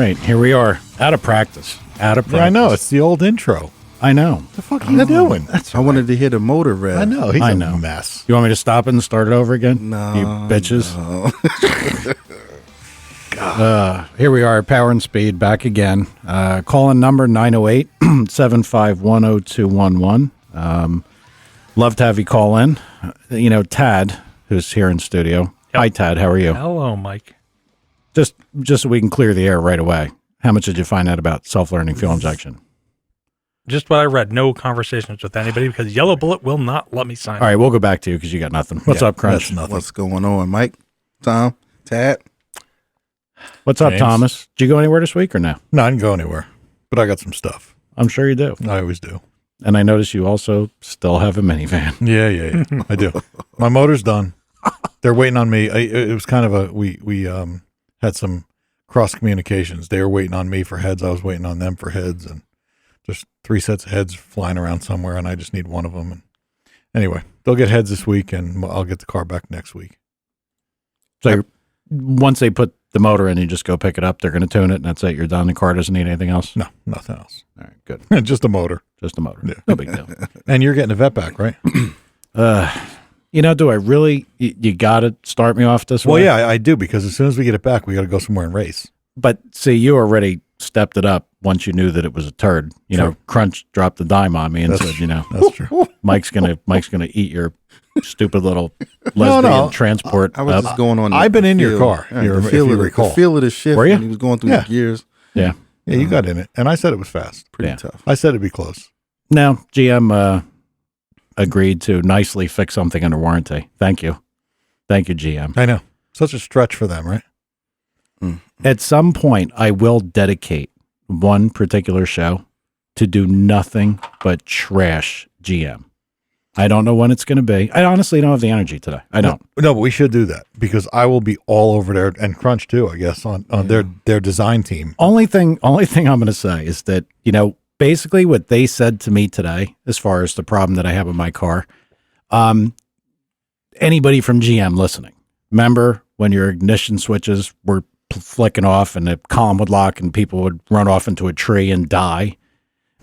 right, here we are. Out of practice. Out of practice. Yeah, I know. It's the old intro. I know. The fuck are you doing? I wanted to hear the motor rev. I know. He's I a know. mess. You want me to stop it and start it over again? No, You bitches. no. Here we are, Power and Speed, back again. Call-in number 908-751-0211. Love to have you call in. Tad, who's here in studio. Yep. Hi, Tad. How are you? Hello, Mike. Just so we can clear the air right away. How much did you find out about self-learning fuel injection? Just what I read. No conversations with anybody because Yellow Bullet will not let me sign. All right, we'll go back to you because you got nothing. What's up, Crunch? That's nothing. What's going on, Mike? Tom? Tad? What's up, James? Thomas? Did you go anywhere this week or no? No, I didn't go anywhere, but I got some stuff. I'm sure you do. I always do. And I notice you also still have a minivan. Yeah. I do. My motor's done. They're waiting on me. It was kind of we had some cross communications. They were waiting on me for heads. I was waiting on them for heads, and just 3 sets of heads flying around somewhere, and I just need one of them. And anyway, they'll get heads this week, and I'll get the car back next week. So once they put the motor in, you just go pick it up. They're going to tune it, and that's it. You're done. The car doesn't need anything else? No, nothing else. All right, good. Just a motor. Just a motor. Yeah. No big deal. And you're getting a vet back, right? Do I really? You got to start me off this way? Well, yeah, I do, because as soon as we get it back, we got to go somewhere and race. But see, you already stepped it up once you knew that it was a turd. Crunch dropped the dime on me and said, That's true. Mike's gonna eat your stupid little lesbian transport. I was just going on. I've been in your feel. car, Yeah, if the you recall. The feel of the shift. Were you? When he was going through Yeah. the gears. Yeah. Yeah, you got in it, and I said it was fast. Pretty tough. I said it'd be close. No, GM agreed to nicely fix something under warranty. Thank you, GM. I know. Such a stretch for them, right? At some point, I will dedicate one particular show to do nothing but trash GM. I don't know when it's going to be. I honestly don't have the energy today. I don't. No, but we should do that, because I will be all over there, and Crunch too, I guess, on their design team. Only thing I'm going to say is that, basically what they said to me today, as far as the problem that I have with my car, anybody from GM listening, remember when your ignition switches were flicking off and the column would lock and people would run off into a tree and die?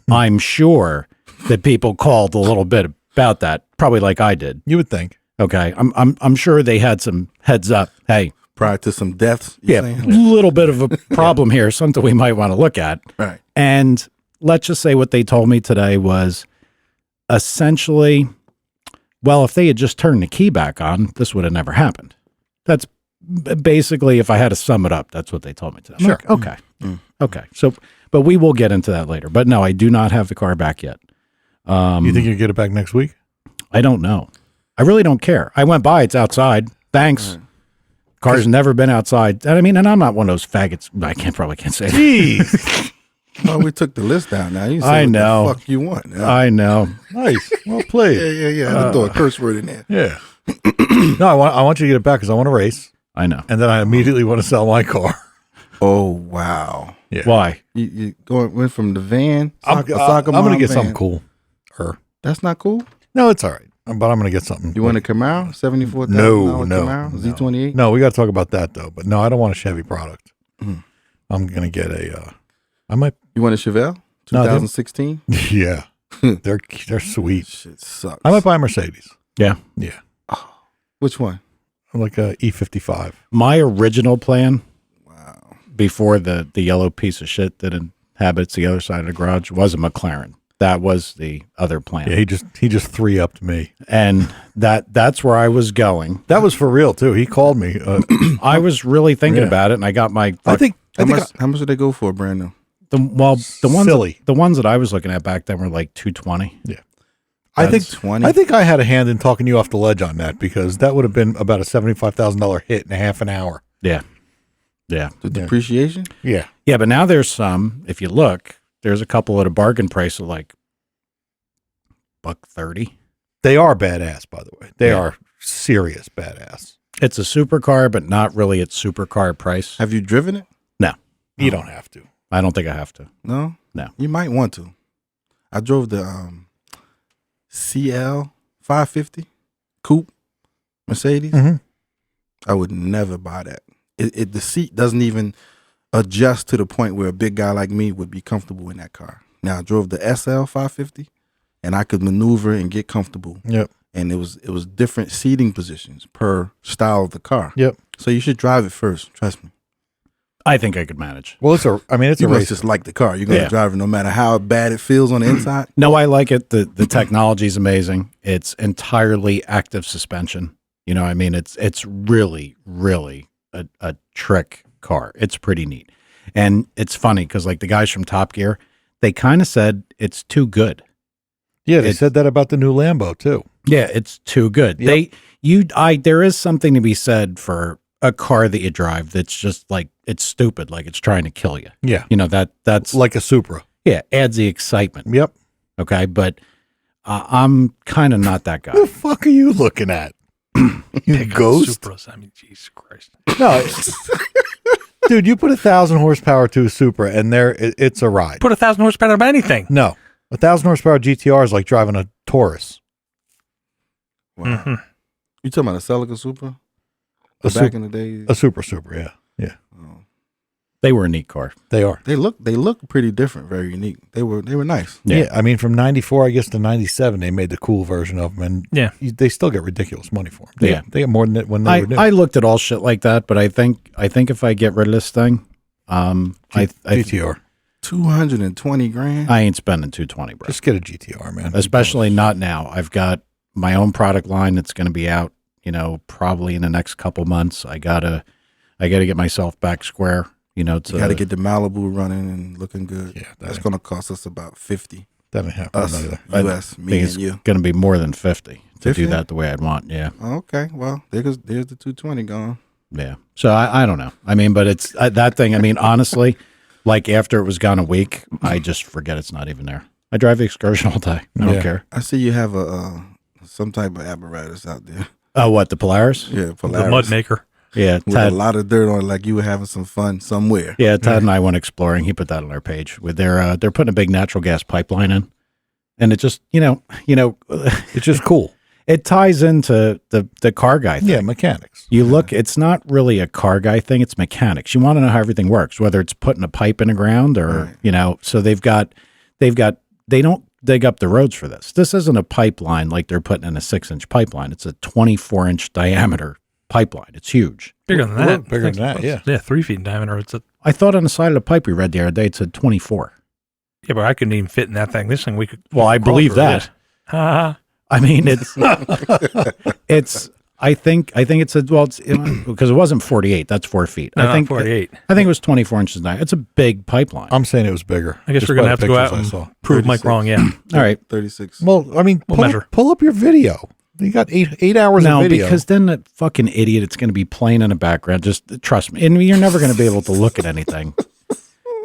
I'm sure that people called a little bit about that, probably like I did. You would think. Okay, I'm sure they had some heads up. Hey, Prior to some deaths. a little bit of a problem here, something we might want to look at. Right. And let's just say what they told me today was essentially, well, if they had just turned the key back on, this would have never happened. That's basically, if I had to sum it up, that's what they told me today. I'm Sure. like, okay. Okay. So, but we will get into that later. But no, I do not have the car back yet. You think you'll get it back next week? I don't know. I really don't care. I went by. It's outside. Thanks. Car's never been outside. And I'm not one of those faggots. I probably can't say that. Jeez. Well, we took the list down now. You say I what know. the fuck you want. Yeah. I know. Nice. Well played. Yeah. I throw a curse word in there. Yeah. No, I want you to get it back, because I want to race, I know. and then I immediately want to sell my car. Oh, wow. Yeah. Why? You went from the van. I'm going to get something cool. That's not cool. No, it's all right. But I'm going to get something. You want a Camaro? $74,000 No. Camaro? Z28? No, we got to talk about that though. But no, I don't want a Chevy product. I'm going to get a. I might. You want a Chevelle? No, 2016? Yeah, they're sweet. Shit sucks. I might buy a Mercedes. Yeah. Yeah, Which one? like a E55. My original plan, before the yellow piece of shit that inhabits the other side of the garage, was a McLaren. That was the other plan. Yeah, he just 3-upped me, And that's where I was going. that was for real too. He called me. I was really thinking Yeah. about it, and I got my. I think How much do they go for brand new? the ones Silly. the ones that I was looking at back then were like $220. Yeah. I think 20? I think I had a hand in talking you off the ledge on that, because that would have been about a $75,000 hit in a half an hour. Yeah, yeah, The depreciation? Yeah. yeah. But now there's some. If you look, there's a couple at a bargain price of like $130. They are badass, by the way. They Yeah. are serious badass. It's a supercar, but not really at supercar price. Have you driven it? No, You don't have to. I don't think I have to. No? No. You might want to. I drove the CL 550 coupe Mercedes. Mhm. I would never buy that. The seat doesn't even adjust to the point where a big guy like me would be comfortable in that car. Now I drove the SL 550, and I could maneuver and get comfortable. Yep. And it was different seating positions per style of the car. Yep. So you should drive it first. Trust me. I think I could manage. Well, it's a You race. must just like the car. You're going to drive it no matter how bad it feels on the inside. No, I like it. The technology is amazing. It's entirely active suspension. You know, I mean, it's really, really a trick car. It's pretty neat. And it's funny because like the guys from Top Gear, they kind of said it's too good. Yeah, they said that about the new Lambo too. Yeah, it's too good. Yep. There is something to be said for a car that you drive that's just like, it's stupid, like it's trying to kill you. Yeah. You know, that's Like a Supra. yeah, adds the excitement. Yep. Okay, but I'm kind of not that guy. What the fuck are you looking at? You ghost? Supras. I mean, Jesus Christ. No. Dude, you put 1,000 horsepower to a Supra and it's a ride. Put 1,000 horsepower on anything. No. 1,000 horsepower GTR is like driving a Taurus. Wow. Mm-hmm. You talking about a Celica Supra? Back in the day? A Supra, yeah. Yeah. Oh. They were a neat car. They are. They look pretty different, very unique. They were nice. Yeah. I mean, from 94, I guess, to 97, they made the cool version of them. And they still get ridiculous money for them. They get more than it when they were new. I looked at all shit like that, but I think if I get rid of this thing, GTR. 220 grand. I ain't spending 220, bro. Just get a GTR, man. Especially not now. I've got my own product line that's going to be out, you know, probably in the next couple months. I gotta get myself back square. You know, you got to get the Malibu running and looking good. Yeah, that's going to cost us about 50. That ain't happening Us, either. U.S., me and you. Going to be more than 50 to 50? do that the way I'd want. Yeah. Okay. Well, there's the 220 gone. Yeah. So I don't know. I mean, but it's that thing. I mean, honestly, like after it was gone a week, I just forget it's not even there. I drive the Excursion all day. I don't care. I see you have some type of apparatus out there. Oh, what, the Polaris? Yeah, Polaris. The mud maker. Yeah, with a lot of dirt on it, like you were having some fun somewhere. Yeah, Todd and I went exploring. He put that on our page. With they're putting a big natural gas pipeline in, and it just you know, it's just cool. It ties into the car guy thing. Yeah, mechanics. You look, it's not really a car guy thing. It's mechanics. You want to know how everything works, whether it's putting a pipe in the ground or you know. So they don't dig up the roads for this. This isn't a pipeline like they're putting in a 6-inch pipeline. It's a 24-inch diameter pipeline. It's huge. Bigger than that. Bigger than that, yeah. Yeah, 3 feet in diameter. I thought on the side of the pipe we read the other day it said 24. Yeah, but I couldn't even fit in that thing. This thing we could. Well, I believe that. Ha. I mean, it's. I think it's because it wasn't 48. That's 4 feet. No, I think 48. I think it was 24 inches high. It's a big pipeline. I'm saying it was bigger. I guess just we're gonna by have the to go out pictures and prove Mike wrong. Yeah. All right. 36. Well, I mean, measure. pull up your video. You got eight hours of video. No, because then that fucking idiot, it's going to be playing in the background. Just trust me, and you're never going to be able to look at anything.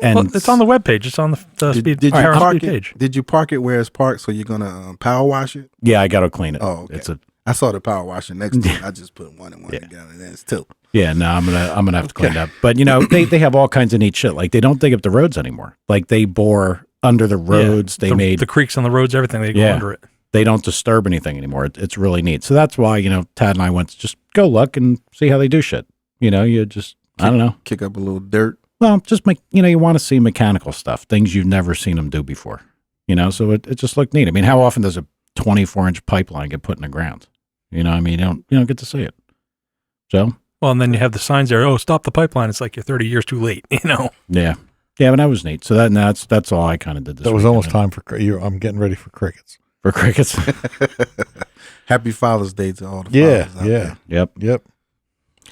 And Well, it's on the webpage. It's on the speed, did you power park speed it? page. Did you park it where it's parked? So you're gonna power wash it? Yeah, I got to clean it. Oh, okay. It's a I saw the power washer next to it. I just put one and one together, and then it's two. yeah. No, I'm gonna have to clean it up. But you know, they have all kinds of neat shit. Like they don't dig up the roads anymore. Like they bore under the roads. Yeah, They made the creeks on the roads, everything. They go under it. They don't disturb anything anymore. It's really neat. So that's why, you know, Tad and I went to just go look and see how they do shit. You know, you just, I don't know. Kick up a little dirt. Well, just make, you know, you want to see mechanical stuff, things you've never seen them do before. You know, so it just looked neat. I mean, how often does a 24-inch pipeline get put in the ground? You know, I mean, you don't get to see it. So. Well, and then you have the signs there. Oh, stop the pipeline. It's like you're 30 years too late, you know? Yeah. Yeah, but that was neat. So that's all I kind of did this That was weekend. almost time for I'm getting ready for crickets. For crickets. Happy Father's Day to all the fathers out there. Yep.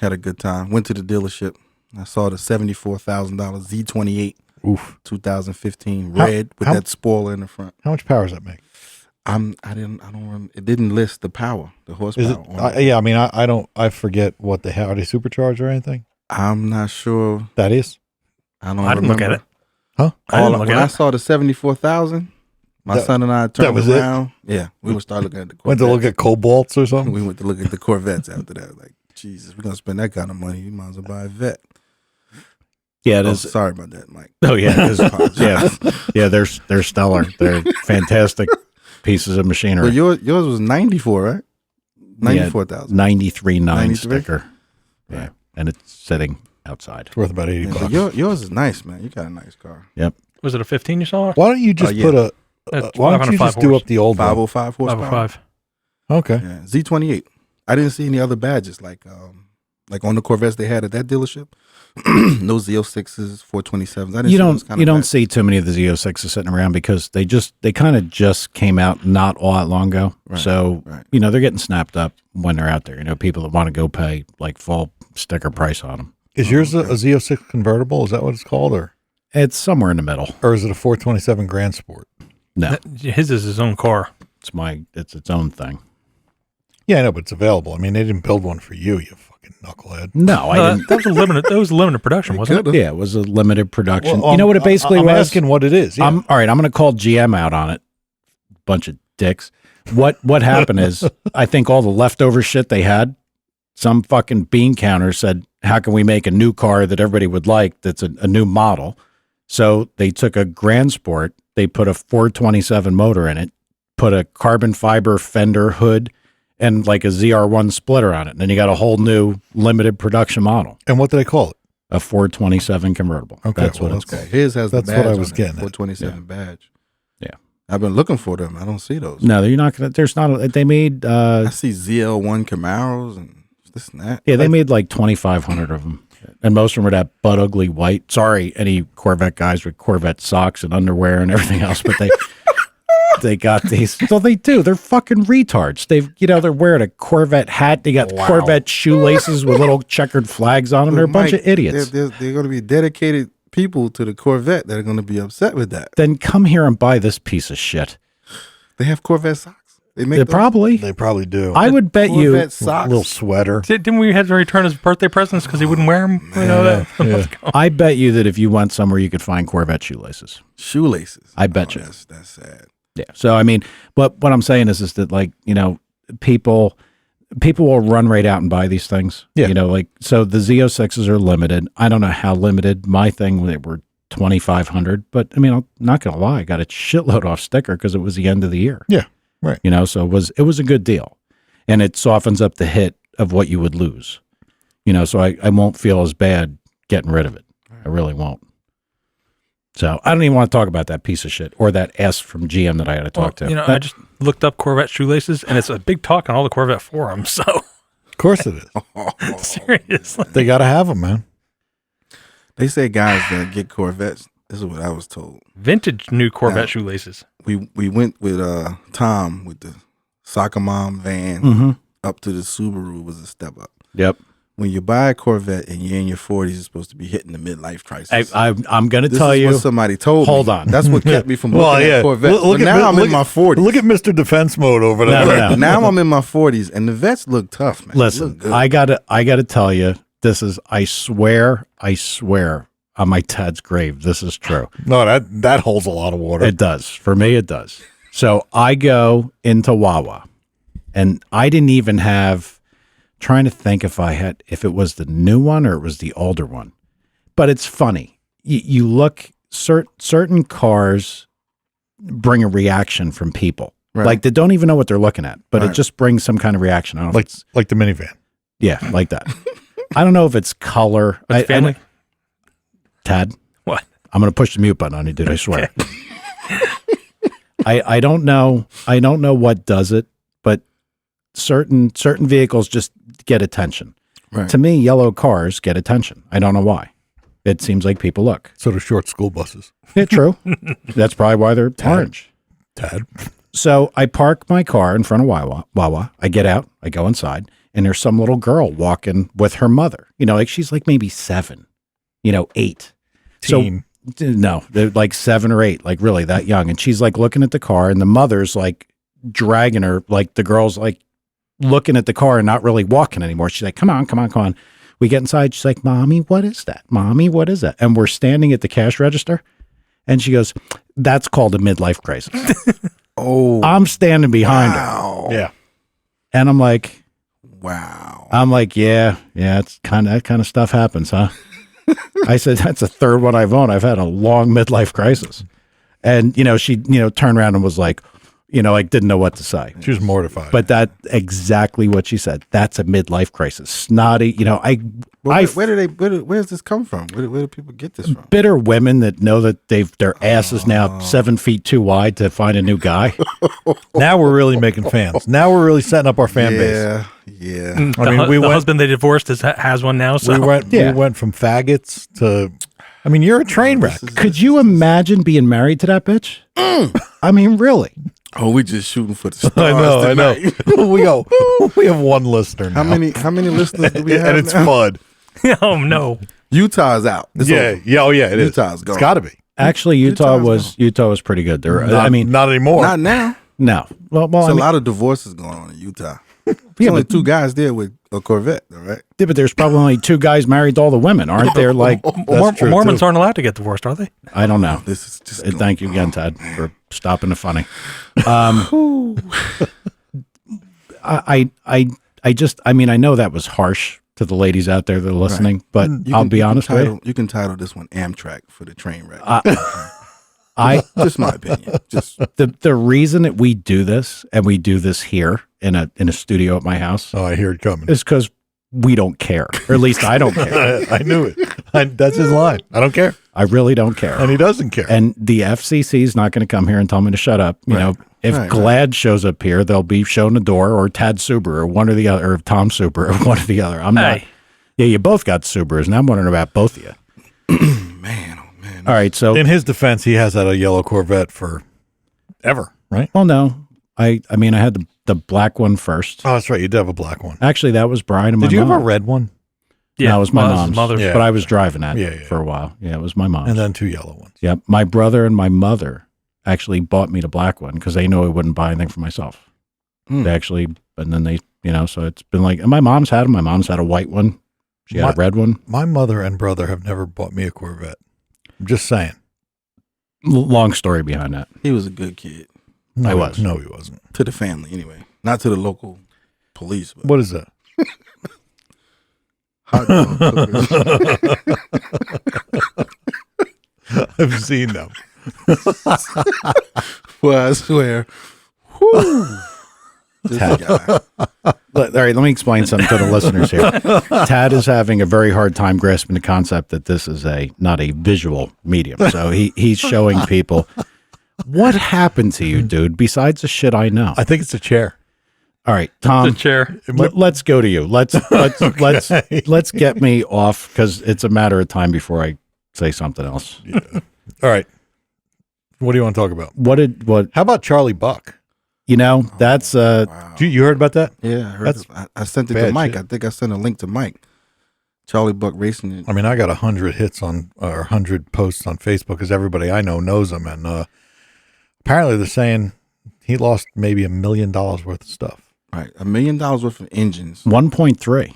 Had a good time. Went to the dealership. I saw the $74,000 Z28. Oof. 2015 red with that spoiler in the front. How much power does that make? I don't remember. It didn't list the power, the horsepower. Is it? Yeah, I mean, I forget what are they supercharged or anything? I'm not sure. That is. I didn't look at it. Huh? When I saw the 74,000, my son and I turned around. Yeah, we would start looking at the Corvettes. Went to look at Cobalts or something? We went to look at the Corvettes after that. Like, Jesus, we're going to spend that kind of money. You might as well buy a vet. Yeah, it is. Sorry about that, Mike. Oh, yeah. Yeah, they're stellar. They're fantastic pieces of machinery. But yours was 94, right? 94,000. 93.9 93? sticker. Yeah. And it's sitting outside. It's worth about $80. But yours is nice, man. You got a nice car. Yep. Was it a 15 you saw? Why don't you just put a? That's Why don't you 505 just do up the old one? 505 horsepower. 505. Okay. Yeah, Z28. I didn't see any other badges like on the Corvettes they had at that dealership. No Z06s, 427s. I didn't You don't see too many of the Z06s sitting around because they kind of just came out not all that long ago. Right, so right. they're getting snapped up when they're out there. People that want to go pay like full sticker price on them. Is yours a Z06 convertible? Is that what it's called, or It's somewhere in the middle. or is it a 427 Grand Sport? No, His is his own car. it's its own thing. Yeah, I know, but it's available. I mean, they didn't build one for you, you fucking knucklehead. No, I didn't. That was a limited production, wasn't it? Yeah, it was a limited production. Well, you know what it basically I'm was? asking what it is. Yeah. All right, I'm going to call GM out on it. Bunch of dicks. What happened is, I think all the leftover shit they had, some fucking bean counter said, how can we make a new car that everybody would like that's a new model? So they took a Grand Sport, they put a 427 motor in it, put a carbon fiber fender hood, and like a ZR1 splitter on it. And then you got a whole new limited production model, And what did I call it? a 427 convertible. Okay, That's well, what it's okay. called. His has That's the what badge I was on it, getting at. 427 badge. Yeah. I've been looking for them. I don't see those. No, you're not going to, there's not, they made, I see ZL1 Camaros and this and that. yeah, they made like 2,500 of them. And most of them were that butt ugly white. Sorry, any Corvette guys with Corvette socks and underwear and everything else, but they got these. So they do. They're fucking retards. They're wearing a Corvette hat. They got Corvette shoelaces with little checkered flags on them. They're a bunch of idiots. They're going to be dedicated people to the Corvette that are going to be upset with that. Then come here and buy this piece of shit. They have Corvette socks. They make They those probably. They probably do. I would bet you. Corvette socks. little sweater. Didn't we have to return his birthday presents because he wouldn't wear them? You know that? Yeah. I bet you that if you went somewhere, you could find Corvette shoelaces. shoelaces. I bet you. That's sad. Yeah. So I mean, but what I'm saying is that like people will run right out and buy these things. Yeah. So the Z06s are limited. I don't know how limited. My thing, they were 2,500. But I mean, I'm not gonna lie, I got a shitload off sticker because it was the end of the year. Yeah. Right. So it was a good deal, and it softens up the hit of what you would lose. So I won't feel as bad getting rid of it. I really won't. So I don't even want to talk about that piece of shit or that S from GM that I had to talk to. I just looked up Corvette shoelaces, and it's a big talk on all the Corvette forums. So Of course it is. seriously, They got to have them, man. They say guys that get Corvettes. This is what I was told. vintage new Corvette Yeah. shoelaces. We went with Tom with the soccer mom van Mm-hmm. up to the Subaru was a step up. Yep. When you buy a Corvette and you're in your 40s, you're supposed to be hitting the midlife crisis. I'm going to This tell is you. what somebody told Hold me. on. That's what kept me from looking at Corvettes. But now I'm in my 40s. Look at Mr. Defense Mode over there. No. Now I'm in my 40s, and the vets look tough, man. They Listen, look good. I gotta tell you, this is. I swear on my dad's grave, this is true. No, that holds a lot of water. It does. For me, it does. So I go into Wawa, and I didn't even have. Trying to think if it was the new one or it was the older one. But it's funny. You look, certain cars bring a reaction from people. Right. Like they don't even know what they're looking at, but it Right. just brings some kind of reaction. I don't know if it's, like the minivan. yeah, like that. I don't know if it's color. What's family? Tad, What? I'm going to push the mute button on you, dude. I swear. I don't know. I don't know what does it, but certain vehicles just get attention. Right. To me, yellow cars get attention. I don't know why. It seems like people look. So do short school buses. Yeah, true. That's probably why they're orange. Tad. So I park my car in front of Wawa. I get out. I go inside, and there's some little girl walking with her mother. Like she's like maybe 7, 8. Teen. So no, they're like 7 or 8, like really that young. And she's like looking at the car, and the mother's like dragging her. Like the girl's like looking at the car and not really walking anymore. She's like, come on. We get inside. She's like, Mommy, what is that? Mommy, what is that? And we're standing at the cash register. And she goes, that's called a midlife crisis. Oh, I'm standing behind her. wow. Yeah. And I'm like, Wow. yeah, it's that kind of stuff happens, huh? I said, that's the third one I've owned. I've had a long midlife crisis. And, she, turned around and was like, like didn't know what to say. She was mortified. But that exactly what she said. That's a midlife crisis. Snotty, where does this come from? Where do people get this from? bitter women that know that their ass is now 7 feet too wide to find a new guy. Now we're really making fans. Now we're really setting up our fan base. Yeah. I mean, the husband they divorced has one now. So we went from faggots to. I mean, you're a train wreck. Could you imagine being married to that bitch? I mean, really? Oh, we just shooting for the stars. I know. We have one listener now. How many listeners do we have? And it's now? Bud. Oh no, Utah's out. It's over. It is. Utah's gone. It's got to be. Actually, Utah was pretty good. Not anymore. Not now. No. Well, There's a lot of divorces going on in Utah. There's only 2 guys there with a Corvette, all right? Yeah, but there's probably only 2 guys married to all the women, aren't there? Like, Mormons aren't allowed to get divorced, are they? I don't know. This is just Thank you again, Ted, for stopping the funny. I know that was harsh to the ladies out there that are listening, but I'll be honest with you. You can title this one Amtrak for the train wreck. Just my opinion. Just the reason that we do this, and we do this here in a studio at my house, Oh, I hear it coming. is because we don't care, or at least I don't care. I knew it. That's his line. I don't care. I really don't care. And he doesn't care. And the FCC is not going to come here and tell me to shut up. You know, if Glad shows up here, they'll be shown the door, or Tad Subaru, or one or the other, or Tom Subaru, or one or the other. I'm not. Yeah, you both got Subarus, and I'm wondering about both of you. man. All right, so in his defense, he has had a yellow Corvette for ever, right? Well, no, I mean, I had the black one first. Oh, that's right. You did have a black one. Actually, that was Brian and my mom. Did you have a red one? Yeah, no, it was my mom's. Yeah. But I was driving that for a while. Yeah, it was my mom's. And then 2 yellow ones. Yep. My brother and my mother actually bought me the black one because they knew I wouldn't buy anything for myself. They actually, and then they, so it's been like, and my mom's had them. My mom's had a white one. She had a red one. My mother and brother have never bought me a Corvette. I'm just saying. Long story behind that. He was a good kid. No, I was. No, he wasn't. To the family, anyway. Not to the local police. But What is that? hot dog cookers. I've seen them. Well, I swear. Whew. This guy. All right, let me explain something to the listeners here. Tad is having a very hard time grasping the concept that this is not a visual medium. So he's showing people what happened to you, dude, besides the shit I know. I think it's a chair. All right, Tom. The chair. Let's go to you. Let's get me off because it's a matter of time before I say something else. Yeah. All right. What do you want to talk about? What? How about Charlie Buck? That's Wow. You heard about that? Yeah, I heard. I sent it to bad Mike. shit. I think I sent a link to Mike. Charlie Buck racing it. I mean, I got 100 hits or 100 posts on Facebook because everybody I know knows him. And apparently they're saying he lost maybe $1 million worth of stuff. Right, $1 million worth of engines. 1.3.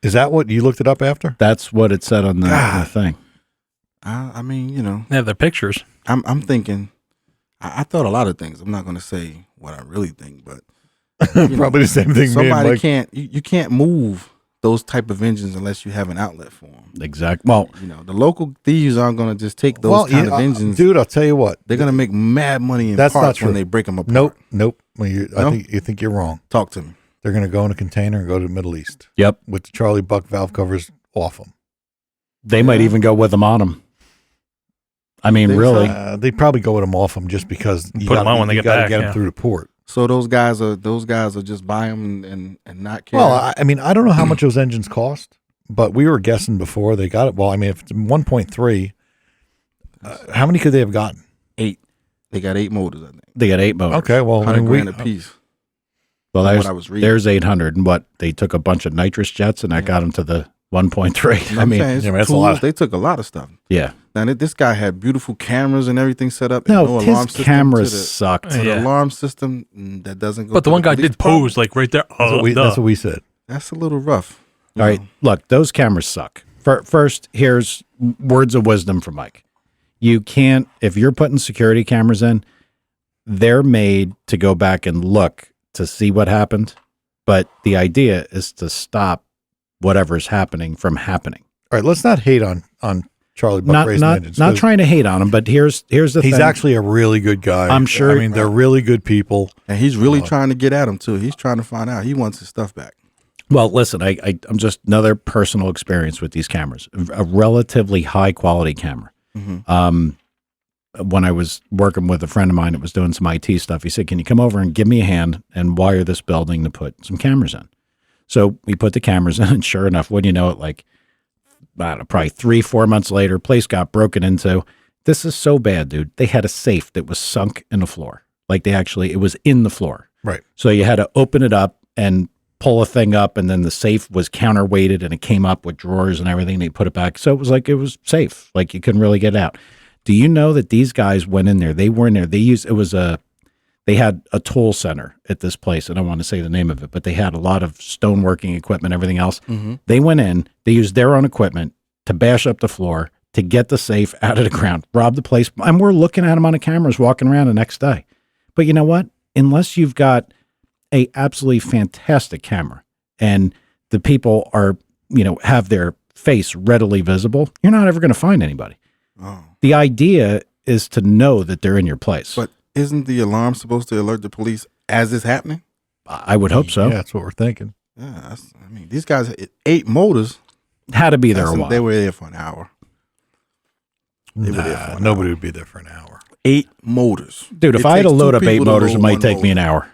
Is that what you looked it up after? That's what it said on the thing. I mean, They have their pictures. I'm thinking. I thought a lot of things. I'm not going to say what I really think, but Probably the same thing. Somebody can't. You can't move those type of engines unless you have an outlet for them. Exactly. Well, the local thieves aren't going to just take those kind of engines. Dude, I'll tell you what. They're going to make mad money in That's not parts true. when they break them apart. Nope. Well, I think you're wrong. Talk to me. They're going to go in a container and go to the Middle East. Yep. With the Charlie Buck valve covers off them. They might even go with them on them. I mean, really. They probably go with them off them just because you Put them on when they get back. get them through the port. So those guys are just buy them and not care. Well, I mean, I don't know how much those engines cost, but we were guessing before they got it. Well, I mean, if it's 1.3, how many could they have gotten? 8. They got 8 motors, I think. They got 8 motors. Okay, well, $100,000 a piece. Well, there's 800, and what they took a bunch of nitrous jets, and that got them to the 1.3. I mean, that's a lot. They took a lot of stuff. Yeah. Now this guy had beautiful cameras and everything set up. No, alarm his system cameras sucked. The alarm system that doesn't go. But the one guy did pose like right there. That's what we said. That's a little rough. All right, look, those cameras suck. First, here's words of wisdom from Mike. You can't, if you're putting security cameras in, they're made to go back and look to see what happened. But the idea is to stop whatever's happening from happening. All right, let's not hate on Charlie Buck Racing Engines. Not trying to hate on him, but here's the thing. He's actually a really good guy. I'm sure. I mean, they're really good people. And he's really trying to get at him, too. He's trying to find out. He wants his stuff back. Well, listen, I'm just another personal experience with these cameras. A relatively high quality camera. When I was working with a friend of mine that was doing some IT stuff, he said, "Can you come over and give me a hand and wire this building to put some cameras in?" So we put the cameras in, and sure enough, when you know it, like, I don't know, probably 3-4 months later, place got broken into. This is so bad, dude. They had a safe that was sunk in the floor. Like it was in the floor. Right. So you had to open it up and pull a thing up, and then the safe was counterweighted and it came up with drawers and everything. They put it back. So it was like, it was safe. Like you couldn't really get it out. Do you know that these guys went in there? They were in there. They had a tool center at this place. I don't want to say the name of it, but they had a lot of stoneworking equipment, everything else. They went in, they used their own equipment to bash up the floor, to get the safe out of the ground, rob the place. And we're looking at them on the cameras walking around the next day. But you know what? Unless you've got a absolutely fantastic camera and the people are, have their face readily visible, you're not ever going to find anybody. Oh. The idea is to know that they're in your place. But isn't the alarm supposed to alert the police as it's happening? I would hope so. Yeah, that's what we're thinking. Yeah, these guys, 8 motors. Had to be there a while. They were there for an hour. Nobody would be there for an hour. 8 motors. Dude, if I had to load up 8 motors, it might take me an hour.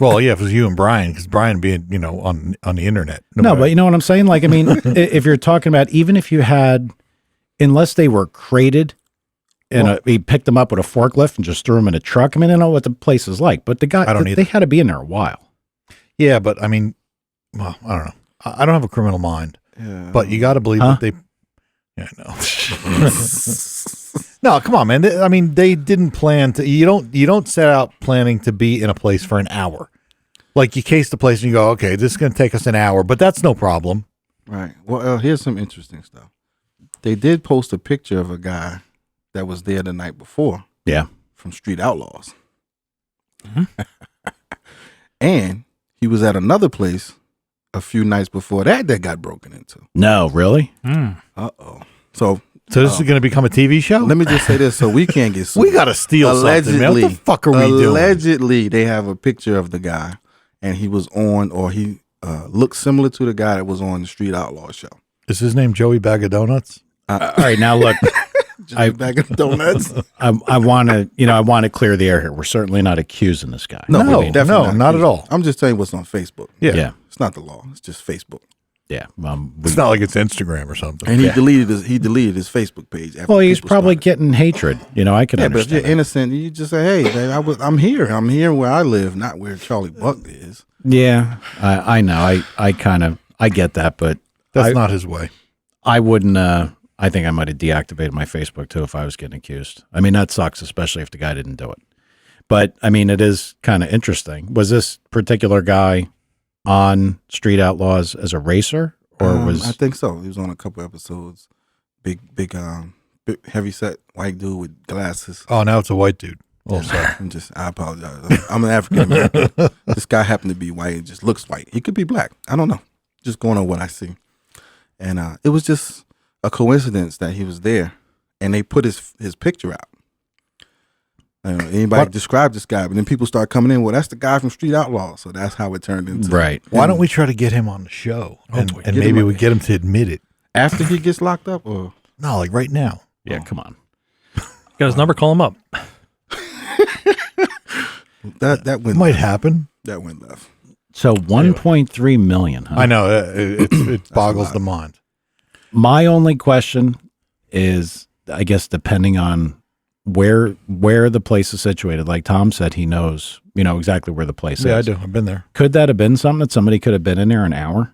Well, yeah, if it was you and Brian, because Brian being, on the internet. No, but you know what I'm saying? Like, I mean, if you're talking about, even if you had, unless they were crated and he picked them up with a forklift and just threw them in a truck. I mean, I know what the place is like, but they had to be in there a while. Yeah, but I mean, well, I don't know. I don't have a criminal mind, but you got to believe that they. Yeah, no. No, come on, man. They didn't plan to. You don't set out planning to be in a place for an hour. Like you case the place and you go, okay, this is going to take us an hour, but that's no problem. Right. Well, here's some interesting stuff. They did post a picture of a guy that was there the night before. Yeah. From Street Outlaws. And he was at another place a few nights before that got broken into. No, really? Uh-oh. So this is going to become a TV show? Let me just say this so we can't get sued. We got to steal something, man. What the fuck are we doing? Allegedly, they have a picture of the guy, and he was on, or he looked similar to the guy that was on the Street Outlaw show. Is his name Joey Bag of Donuts? All right, now look. Bag of donuts. I want to clear the air here. We're certainly not accusing this guy. No, not at all. I'm just telling you what's on Facebook. Yeah. It's not the law. It's just Facebook. Yeah. It's not like it's Instagram or something. And he deleted his Facebook page. Well, he's probably getting hatred. I can understand. But if you're innocent, you just say, "Hey, babe, I'm here. I'm here where I live, not where Charlie Buck is." Yeah, I know. I get that, but that's not his way. I wouldn't. I think I might have deactivated my Facebook too if I was getting accused. I mean, that sucks, especially if the guy didn't do it. But I mean, it is kind of interesting. Was this particular guy on Street Outlaws as a racer, or was? I think so. He was on a couple episodes. Big, heavy set white dude with glasses. Oh, now it's a white dude. Oh, sorry. I apologize. I'm an African American. This guy happened to be white. It just looks white. He could be black. I don't know. Just going on what I see. And it was just a coincidence that he was there, and they put his picture out. Anybody describe this guy, but then people start coming in. Well, that's the guy from Street Outlaws, so that's how it turned into. Right. Why don't we try to get him on the show, and maybe we get him to admit it after he gets locked up, or no, like right now? Yeah, come on. Got his number? Call him up. that went might happen. That went left. So 1.3 million. Huh? I know it boggles the mind. My only question is, I guess, depending on where the place is situated. Like Tom said, he knows, exactly where the place is. Yeah, I do. I've been there. Could that have been something that somebody could have been in there an hour?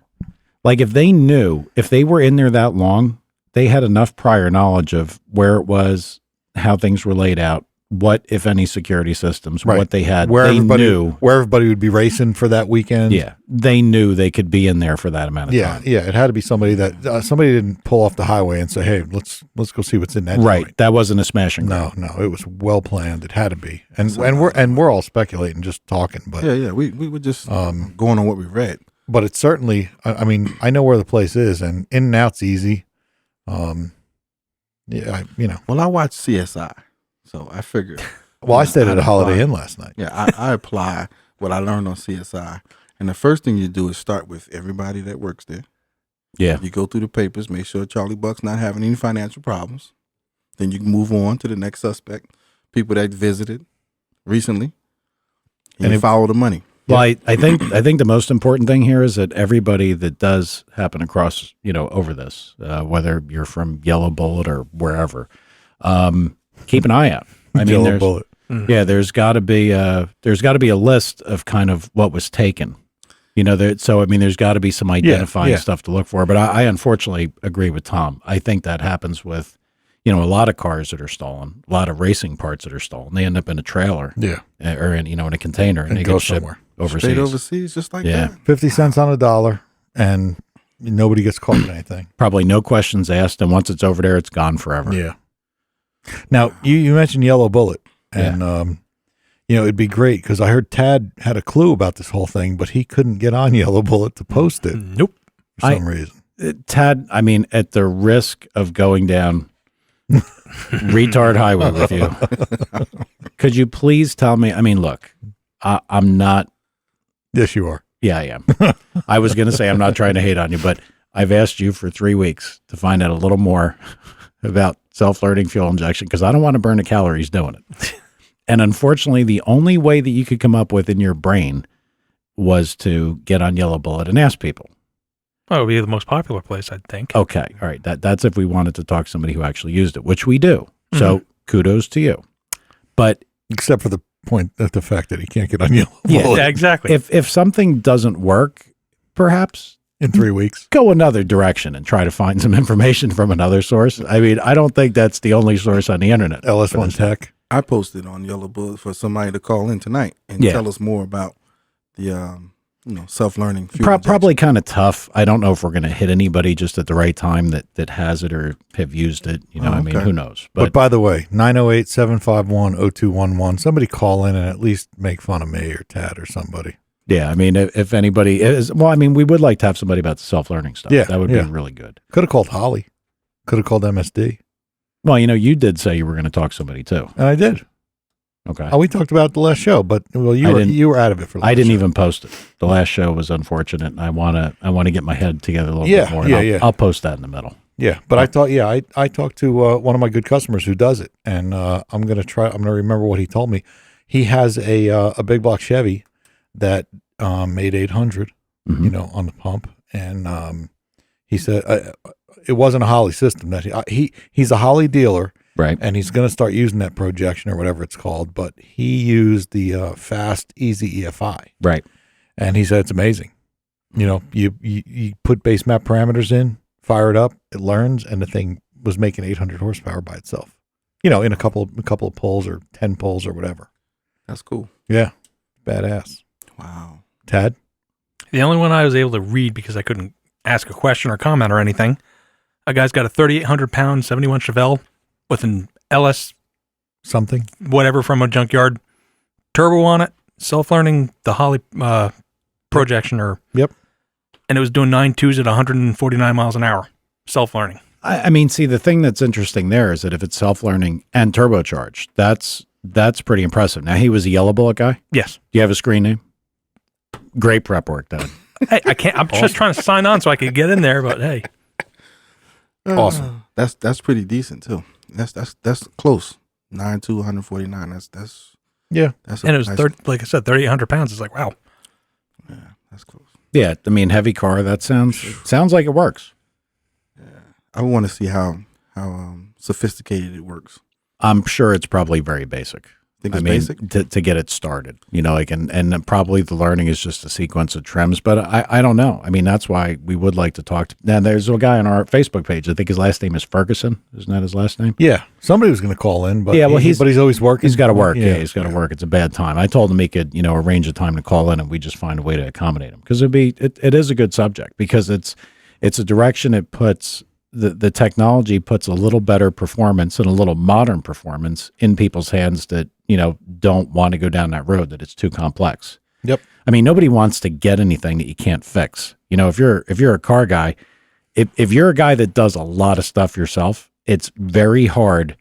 Like if they were in there that long, they had enough prior knowledge of where it was, how things were laid out, what, if any, security systems, what they had. Where everybody would be racing for that weekend. Yeah. They knew they could be in there for that amount of time. Yeah. It had to be somebody that somebody didn't pull off the highway and say, hey, let's go see what's in that right. joint. That wasn't a smashing. No, it was well planned. It had to be. And we're all speculating, just talking. But yeah. We were just going on what we read. But it's certainly, I mean, I know where the place is, and in and out's easy. Yeah, Well, I watch CSI, so I figured. Well, I stayed at a Holiday apply. Inn last night. Yeah, I apply what I learned on CSI, and the first thing you do is start with everybody that works there. Yeah. You go through the papers, make sure Charlie Buck's not having any financial problems. Then you can move on to the next suspect, people that visited recently, and you follow the money. Well, I think the most important thing here is that everybody that does happen across, over this, whether you're from Yellow Bullet or wherever, keep an eye out. I mean, Yellow Bullet. there's got to be a list of kind of what was taken. There's got to be some identifying stuff to look for. But I unfortunately agree with Tom. I think that happens with, a lot of cars that are stolen, a lot of racing parts that are stolen. They end up in a trailer, or in a container, and they go get shipped somewhere overseas. Straight overseas, just like that. 50 cents on a dollar, and nobody gets caught with anything. Probably no questions asked, and once it's over there, it's gone forever. Yeah. Now, you mentioned Yellow Bullet, and it'd be great because I heard Tad had a clue about this whole thing, but he couldn't get on Yellow Bullet to post it. Nope. For some reason. Tad, at the risk of going down retard highway with you, could you please tell me? Look, I'm not. Yes, you are. Yeah, I am. I was going to say I'm not trying to hate on you, but I've asked you for 3 weeks to find out a little more about self-learning fuel injection because I don't want to burn the calories doing it. And unfortunately, the only way that you could come up with in your brain was to get on Yellow Bullet and ask people. Well, it would be the most popular place, I'd think. Okay. All right. That's if we wanted to talk to somebody who actually used it, which we do. So kudos to you. But except for the point that the fact that he can't get on Yellow Yeah, Bullet exactly. if something doesn't work, perhaps in 3 weeks. go another direction and try to find some information from another source. I don't think that's the only source on the internet. LS1 Tech. I posted on Yellow Bullet for somebody to call in tonight and tell us more about the self-learning fuel Probably kind of tough. I don't know if we're going to hit anybody just at the right time that has it or have used it. Who knows? But by the way, 908-751-0211. Somebody call in and at least make fun of me or Tad or somebody. Yeah, if anybody is, we would like to have somebody about the self-learning stuff. Yeah, that would be really good. Could have called Holly. Could have called MSD. Well, you did say you were going to talk to somebody too. And I did. Okay. We talked about it the last show, but you were out of it for the last I didn't show. even post it. The last show was unfortunate, and I want to get my head together a little bit more. And I'll post that in the middle. Yeah, but I thought, I talked to one of my good customers who does it, and I'm going to remember what he told me. He has a big block Chevy that made 800, on the pump, and he said it wasn't a Holly system. That he's a Holly dealer, right? And he's going to start using that projection or whatever it's called. But he used the Fast Easy EFI, right? And he said it's amazing. You put base map parameters in, fire it up, it learns, and the thing was making 800 horsepower by itself. In a couple of pulls or 10 pulls or whatever. That's cool. Yeah, badass. Wow. Tad? The only one I was able to read because I couldn't ask a question or comment or anything. A guy's got a 3,800 pound 71 Chevelle with an LS something, whatever from a junkyard, turbo on it, self-learning the Holly projection and it was doing 9.2s at 149 miles an hour, self-learning. See, the thing that's interesting there is that if it's self-learning and turbocharged, that's pretty impressive. Now, he was a Yellow Bullet guy? Yes. Do you have a screen name? Great prep work, Dad. Hey, I can't. I'm just trying to sign on so I could get in there. But hey, awesome. That's pretty decent too. That's close. 9.2, 149. That's yeah. That's and it was like I said, 3,800 pounds. It's like wow. Yeah, that's close. Yeah, heavy car. That sounds like it works. Yeah, I want to see how sophisticated it works. I'm sure it's probably very basic. Think it's basic to get it started, and probably the learning is just a sequence of trims, but I don't know. That's why we would like to talk to. Now, there's a guy on our Facebook page. I think his last name is Ferguson. Isn't that his last name? Yeah, somebody was going to call in, but he's always working. He's got to work. Yeah, he's got to work. It's a bad time. I told him he could, arrange a time to call in, and we just find a way to accommodate him because it is a good subject because it's a direction it puts. The technology puts a little better performance and a little modern performance in people's hands that, don't want to go down that road, that it's too complex. Yep. Nobody wants to get anything that you can't fix. If you're a car guy, if you're a guy that does a lot of stuff yourself it's very hard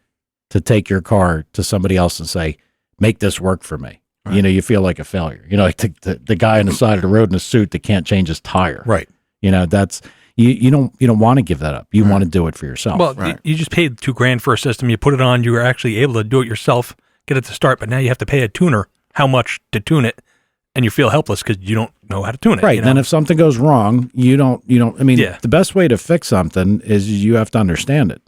to take your car to somebody else and say, make this work for me. Right. You know, you feel like a failure. You know, like the guy on the side of the road in a suit that can't change his tire. Right. You know, that's you don't want to give that up. You want to do it for yourself. Well, Right. you just paid $2,000 for a system. You put it on. You were actually able to do it yourself, get it to start. But now you have to pay a tuner how much to tune it, and you feel helpless because you don't know how to tune it. Right. You know? Then if something goes wrong, you don't, I mean, Yeah. the best way to fix something is you have to understand it.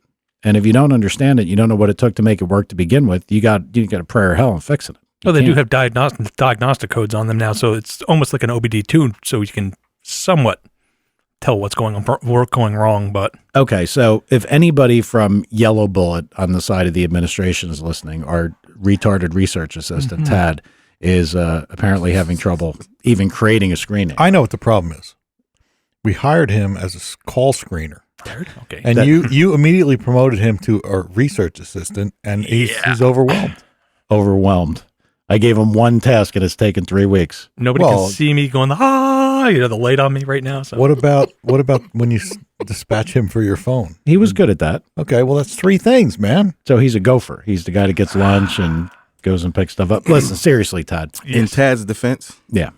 And if you don't understand it, you don't know what it took to make it work to begin with, you got to pray or hell and fix it. Well, they do have diagnostic codes on them now, so it's almost like an OBD tune, so you can somewhat tell what's going wrong. But Okay, so if anybody from Yellow Bullet on the side of the administration is listening, our retarded research assistant, Tad, is apparently having trouble even creating a screening. I know what the problem is. We hired him as a call screener. okay, And you immediately promoted him to a research assistant, and he's overwhelmed. Overwhelmed. I gave him one task and it's taken 3 weeks. nobody well- can see me going the light on me right now. So What about when you dispatch him for your phone? He was good at that. Okay, well that's 3 things, man. So he's a gopher. He's the guy that gets lunch and goes and picks stuff up. Listen, seriously, Todd. In Tad's defense, Yeah.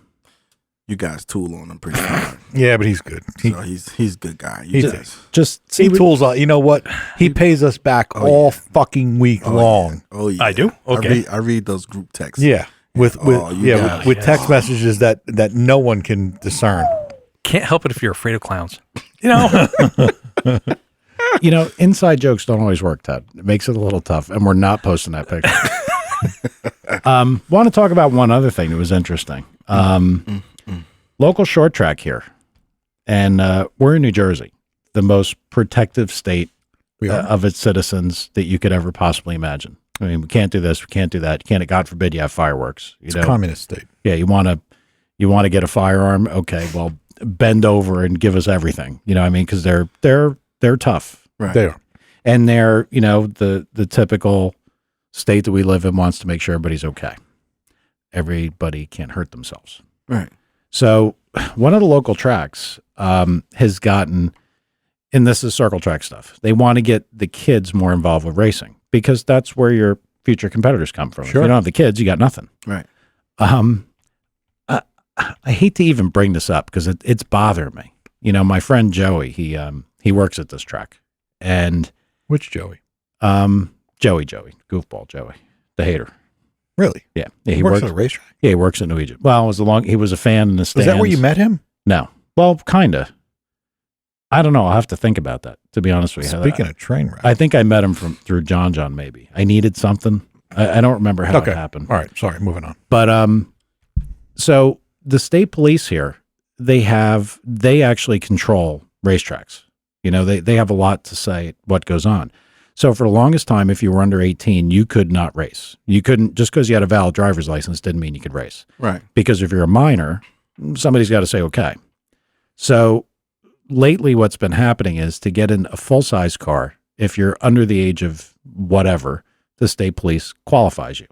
you guys tool on him pretty hard. Yeah, but he's good. So he's a good guy. You guys. Just He tools on. You know what? He pays us back all fucking week long. Oh yeah. I do? Okay. I read those group texts. Yeah, with Oh, you guys. with text messages that no one can discern. can't help it if you're afraid of clowns. You know, inside jokes don't always work, Todd. It makes it a little tough, and we're not posting that picture. Want to talk about one other thing that was interesting. Local short track here, and we're in New Jersey, the most protective state We are. of its citizens that you could ever possibly imagine. I mean, we can't do this, we can't do that. You can't, God forbid, you have fireworks. It's a communist state. Yeah, you want to get a firearm? Okay, well, bend over and give us everything. You know what I mean? Because they're tough. Right. They are. And they're, the typical state that we live in wants to make sure everybody's okay. Everybody can't hurt themselves. Right. So one of the local tracks has gotten, and this is circle track stuff, they want to get the kids more involved with racing because that's where your future competitors come from. Sure. If you don't have the kids, you got nothing. Right. I hate to even bring this up because it's bothering me. My friend Joey, he works at this track, and Which Joey? Joey, goofball Joey, the hater. Really? Yeah, He works at a racetrack. Yeah, he works in New Egypt. Well, he was a fan in the Is stands. that where you met him? No. Well, kinda. I don't know. I'll have to think about that. To be honest with you, Speaking of train wreck. I think I met him through John. Maybe I needed something. I don't remember how it happened. All right. Sorry. Moving on. But so the state police here, they actually control racetracks. They have a lot to say what goes on. So for the longest time, if you were under 18, you could not race. You couldn't, just because you had a valid driver's license didn't mean you could race. Right. Because if you're a minor, somebody's got to say, okay. So lately what's been happening is to get in a full-size car, if you're under the age of whatever, the state police qualifies you.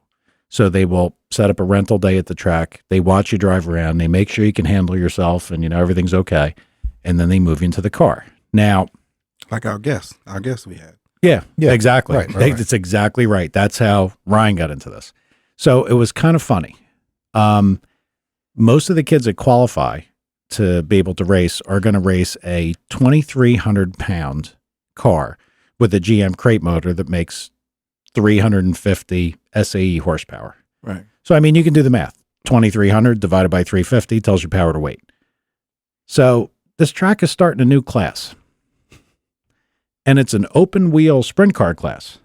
So they will set up a rental day at the track. They watch you drive around. They make sure you can handle yourself and, everything's okay. And then they move you into the car. Now, Like our guest we had. yeah, exactly. Right. That's exactly right. That's how Ryan got into this. So it was kind of funny. Most of the kids that qualify to be able to race are going to race a 2,300 pound car with a GM crate motor that makes 350 SAE horsepower. Right. So, I mean, you can do the math. 2,300 divided by 350 tells you power to weight. So this track is starting a new class. And it's an open wheel sprint car class.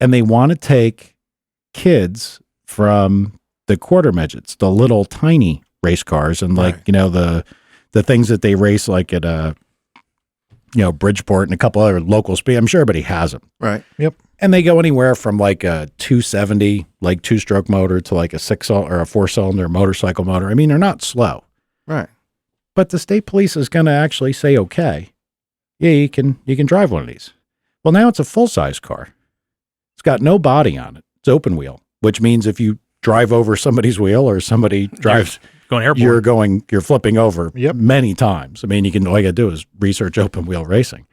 And they want to take kids from the quarter midgets, the little tiny race cars, and Right. the things that they race like at Bridgeport and a couple other local speed. I'm sure everybody has them. Right. Yep. And they go anywhere from like a 270, like 2-stroke motor to like a 6-cylinder or a 4-cylinder motorcycle motor. I mean, they're not slow. Right. But the state police is going to actually say, okay, yeah, you can drive one of these. Well, now it's a full-size car. It's got no body on it. It's open wheel, which means if you drive over somebody's wheel or somebody drives, going airborne. you're flipping over Yep. many times. I mean, all you got to do is research open wheel racing.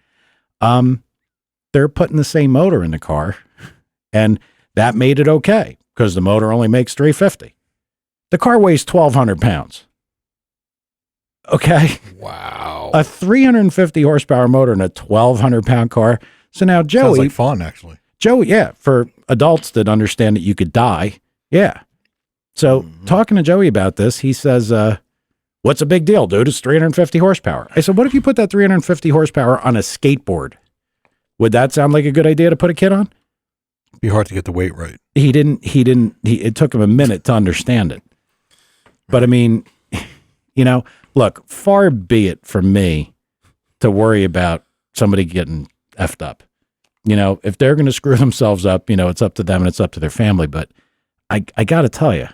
they're putting the same motor in the car, and that made it okay because the motor only makes 350. The car weighs 1,200 pounds. Okay. Wow. A 350 horsepower motor in a 1,200 pound car. So now Joey, sounds like fun, actually. Joey, yeah, for adults that understand that you could die. Yeah. So talking to Joey about this, he says, what's a big deal, dude? It's 350 horsepower. I said, what if you put that 350 horsepower on a skateboard? Would that sound like a good idea to put a kid on? It'd be hard to get the weight right. It took him a minute to understand it. But I mean, look, far be it from me to worry about somebody getting effed up. If they're going to screw themselves up, it's up to them and it's up to their family. But I got to tell you,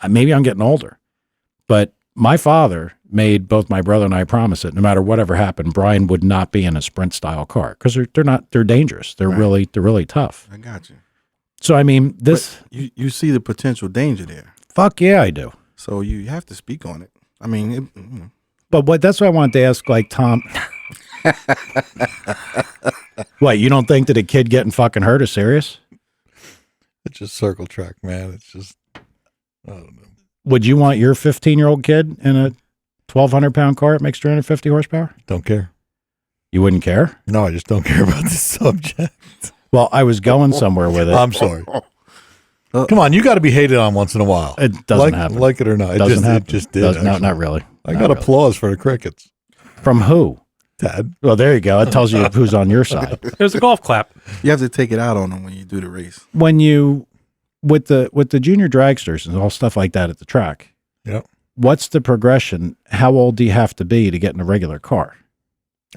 maybe I'm getting older, but my father made both my brother and I promise it. No matter whatever happened, Brian would not be in a sprint style car because they're dangerous. They're really tough. I got you. So, I mean, but you see the potential danger there. Fuck yeah, I do. So you have to speak on it. I mean, But that's what I wanted to ask, like, Tom. What, you don't think that a kid getting fucking hurt is serious? It's just circle track, man. It's just, I don't know. Would you want your 15-year-old kid in a 1,200 pound car that makes 350 horsepower? Don't care. You wouldn't care? No, I just don't care about this subject. Well, I was going somewhere with it. I'm sorry. Come on, you got to be hated on once in a while. It doesn't happen. Like it or not. It just did. Not really. I got applause for the crickets. From who? Dad. Well, there you go. It tells you who's on your side. There's a golf clap. you have to take it out on them when you do the race. When you, with the junior dragsters and all stuff like that at the track, yep. What's the progression? How old do you have to be to get in a regular car?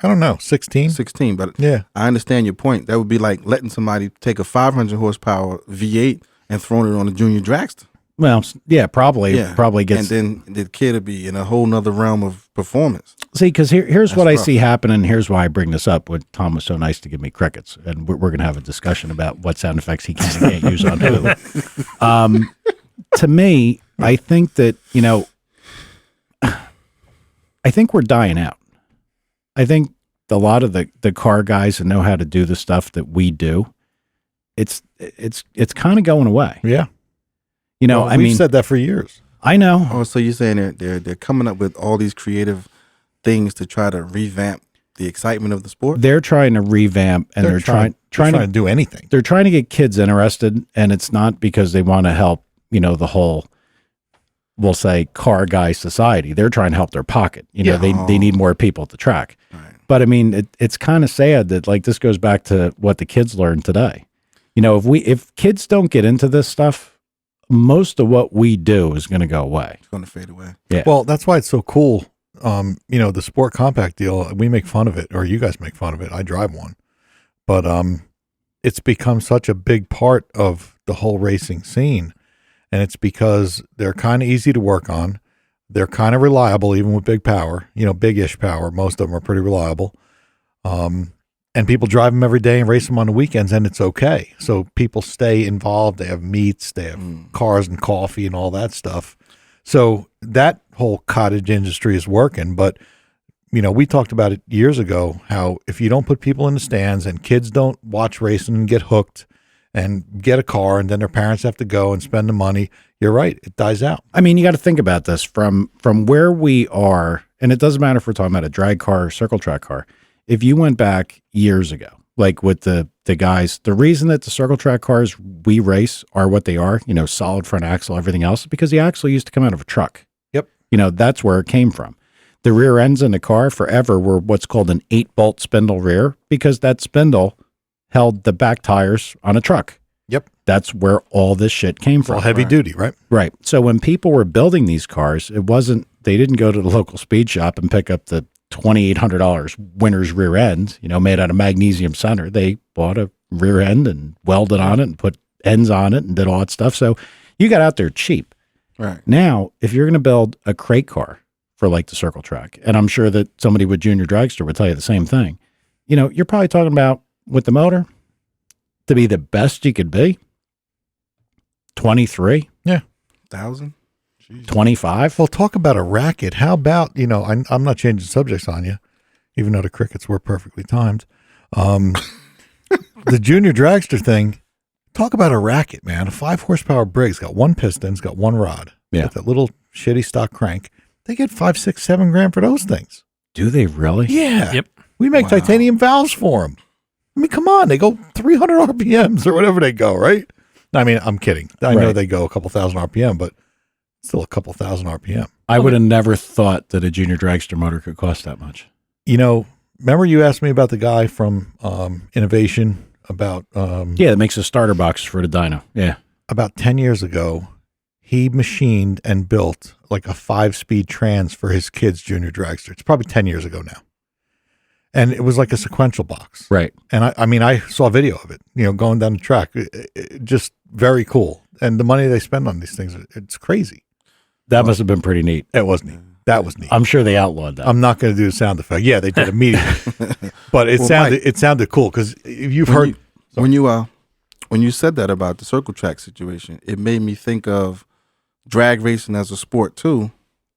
I don't know. 16? 16, but yeah, I understand your point. That would be like letting somebody take a 500 horsepower V8 and throwing it on a junior dragster. Well, yeah, probably gets. And then the kid would be in a whole nother realm of performance. See, because here's what I see happening. Here's why I bring this up. When Tom was so nice to give me crickets, and we're going to have a discussion about what sound effects he can and can't use on who. To me, I think that I think we're dying out. I think a lot of the car guys that know how to do the stuff that we do, it's kind of going away. Yeah. We've said that for years. I know. Oh, so you're saying they're coming up with all these creative things to try to revamp the excitement of the sport? They're trying to revamp, and they're trying to do anything. They're trying to get kids interested, and it's not because they want to help, the whole, we'll say, car guy society. They're trying to help their pocket. They need more people at the track. Right. But I mean, it's kind of sad that like this goes back to what the kids learn today. If kids don't get into this stuff, most of what we do is going to go away. It's going to fade away. Yeah. Well, that's why it's so cool. The sport compact deal, we make fun of it, or you guys make fun of it. I drive one, but it's become such a big part of the whole racing scene, and it's because they're kind of easy to work on. They're kind of reliable, even with big power. Big-ish power. Most of them are pretty reliable. And people drive them every day and race them on the weekends, and it's okay. So people stay involved. They have meets, they have cars and coffee and all that stuff. So that whole cottage industry is working. But, we talked about it years ago, how if you don't put people in the stands and kids don't watch racing and get hooked and get a car, and then their parents have to go and spend the money, you're right, it dies out. I mean, you got to think about this from where we are, and it doesn't matter if we're talking about a drag car or circle track car. If you went back years ago, like with the guys, the reason that the circle track cars we race are what they are, solid front axle, everything else, because the axle used to come out of a truck. Yep. That's where it came from. The rear ends in the car forever were what's called an 8-bolt spindle rear, because that spindle held the back tires on a truck. Yep. That's where all this shit came from. All heavy duty, right? Right. So when people were building these cars, they didn't go to the local speed shop and pick up the $2,800 winner's rear end, made out of magnesium center. They bought a rear end and welded on it and put ends on it and did all that stuff. So you got out there cheap. Right. Now, if you're going to build a crate car for like the circle track, and I'm sure that somebody with junior dragster would tell you the same thing, you're probably talking about with the motor to be the best you could be, 23. Yeah. 1,000. 25. Well, talk about a racket. How about, I'm not changing subjects on you, even though the crickets were perfectly timed. the junior dragster thing, talk about a racket, man. A 5 horsepower Briggs got 1 piston, it's got 1 rod. Yeah. Got that little shitty stock crank. They get 5, 6, 7 grand for those things. Do they really? Yeah. Yep. We make titanium valves for them. I mean, come on. They go 300 RPMs or whatever they go, right? I mean, I'm kidding. I know they go a couple thousand RPM, but still a couple thousand RPM. I would have never thought that a junior dragster motor could cost that much. You know, remember you asked me about the guy from Innovation about yeah, it makes a starter box for the dyno. Yeah. About 10 years ago, he machined and built like a 5-speed trans for his kid's junior dragster. It's probably 10 years ago now. And it was like a sequential box. Right. And I mean, I saw a video of it, you know, going down the track. Just very cool. And the money they spend on these things, it's crazy. That must have been pretty neat. It was neat. That was neat. I'm sure they outlawed that. I'm not going to do the sound effect. Yeah, they did immediately. But it sounded cool because you've heard. When you said that about the circle track situation, it made me think of drag racing as a sport too,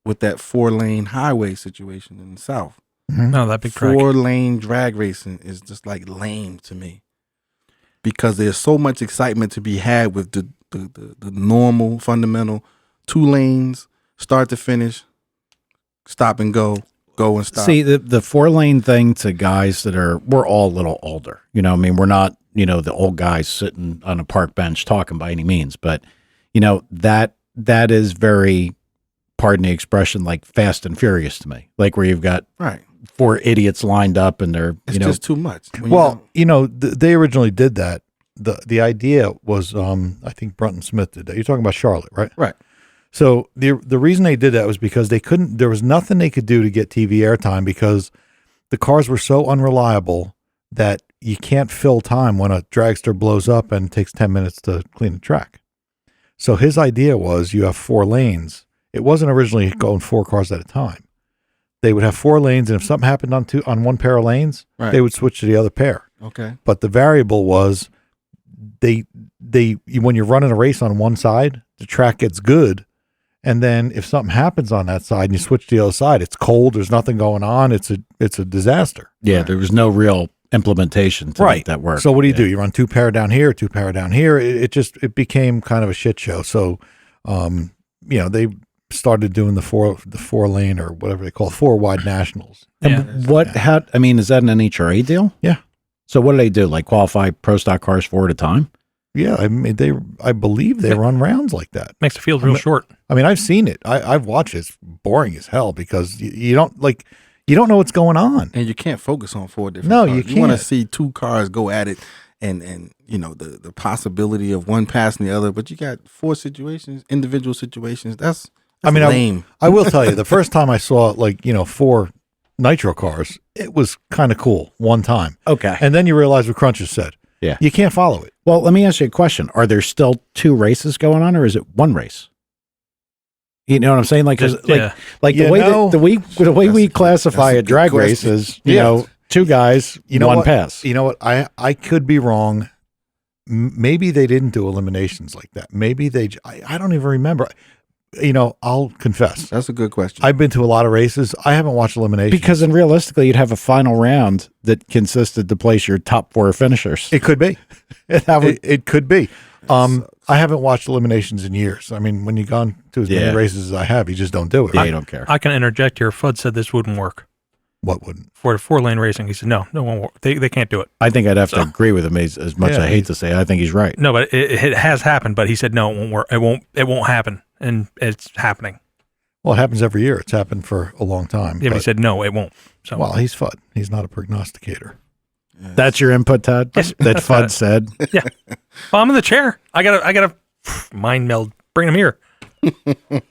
with that 4-lane highway situation in the South. Mm-hmm. No, that big track. 4-lane drag racing is just like lame to me because there's so much excitement to be had with the normal fundamental 2 lanes, start to finish, stop and go and stop. See, the 4-lane thing to guys we're all a little older. You know, I mean, we're not, you know, the old guys sitting on a park bench talking by any means, but you know, that is very, pardon the expression, like Fast and Furious to me. Like where you've got 4 idiots lined up and they're, it's just too much. They originally did that. The idea was, I think Brunton Smith did that. You're talking about Charlotte, right? Right. So the reason they did that was because there was nothing they could do to get TV airtime because the cars were so unreliable that you can't fill time when a dragster blows up and it takes 10 minutes to clean the track. So his idea was you have 4 lanes. It wasn't originally going 4 cars at a time. They would have 4 lanes, and if something happened on one pair of lanes, they would switch to the other pair. Okay. But the variable was when you're running a race on one side, the track gets good. And then if something happens on that side and you switch to the other side, it's cold. There's nothing going on. It's a disaster. Yeah, there was no real implementation to make that work. So what do you do? You run 2 pair down here, 2 pair down here. It became kind of a shit show. So, they started doing the 4 lane or whatever they call it, 4 wide nationals. And is that an NHRA deal? Yeah. So what do they do? Like qualify pro stock cars 4 at a time? Yeah, I mean, I believe they run rounds like that. Makes the field real short. I mean, I've seen it. I've watched it. It's boring as hell because you don't know what's going on. And you can't focus on 4 different cars. you can't. You want to see 2 cars go at it and you know, the possibility of one passing the other, but you got 4 situations, individual situations. That's lame. I will tell you, the first time I saw 4 nitro cars, it was kind of cool one time. Okay. And then you realize what Crunch has said. Yeah. You can't follow it. Well, let me ask you a question. Are there still 2 races going on or is it 1 race? You know what I'm saying? Like, the way we classify a drag race is, you know, 2 guys, 1 pass. You know what? I could be wrong. Maybe they didn't do eliminations like that. Maybe I don't even remember. You know, I'll confess. That's a good question. I've been to a lot of races. I haven't watched eliminations. Because then realistically, you'd have a final round that consisted to place your top 4 finishers. It could be. It could be. I haven't watched eliminations in years. I mean, when you've gone to as many races as I have, you just don't do it. Yeah, right? you don't care. I can interject here. Fudd said this wouldn't work. What wouldn't? For the 4-lane racing, he said, no, won't work. They can't do it. I think I'd have to agree with him as much as I hate to say it. I think he's right. No, but it has happened, but he said, no, it won't work. It won't happen. And it's happening. Well, it happens every year. It's happened for a long time. Yeah, but he said, no, it won't. So, well, he's Fudd. He's not a prognosticator. Yes. That's your input, Todd? Yes, that Fudd said? Yeah. Well, I'm in the chair. I gotta mind meld. Bring him here.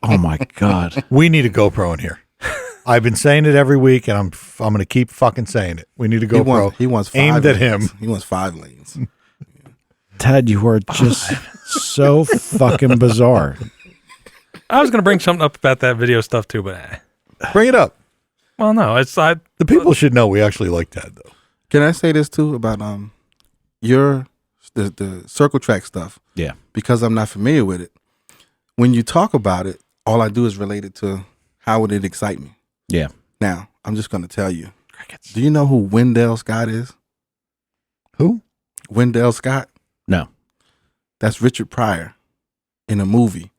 Oh, my God. We need a GoPro in here. I've been saying it every week, and I'm going to keep fucking saying it. We need a GoPro. He wants 5 aimed lanes. at him. He wants 5 lanes. Ted, you are just so fucking bizarre. I was going to bring something up about that video stuff too, but bring it up. Well, no, the people should know we actually like that though. Can I say this too about the circle track stuff? Yeah, because I'm not familiar with it. When you talk about it, all I do is relate it to how would it excite me. Yeah. Now I'm just going to tell you. Crickets. Do you know who Wendell Scott is? Who? Wendell Scott? No. That's Richard Pryor in a movie.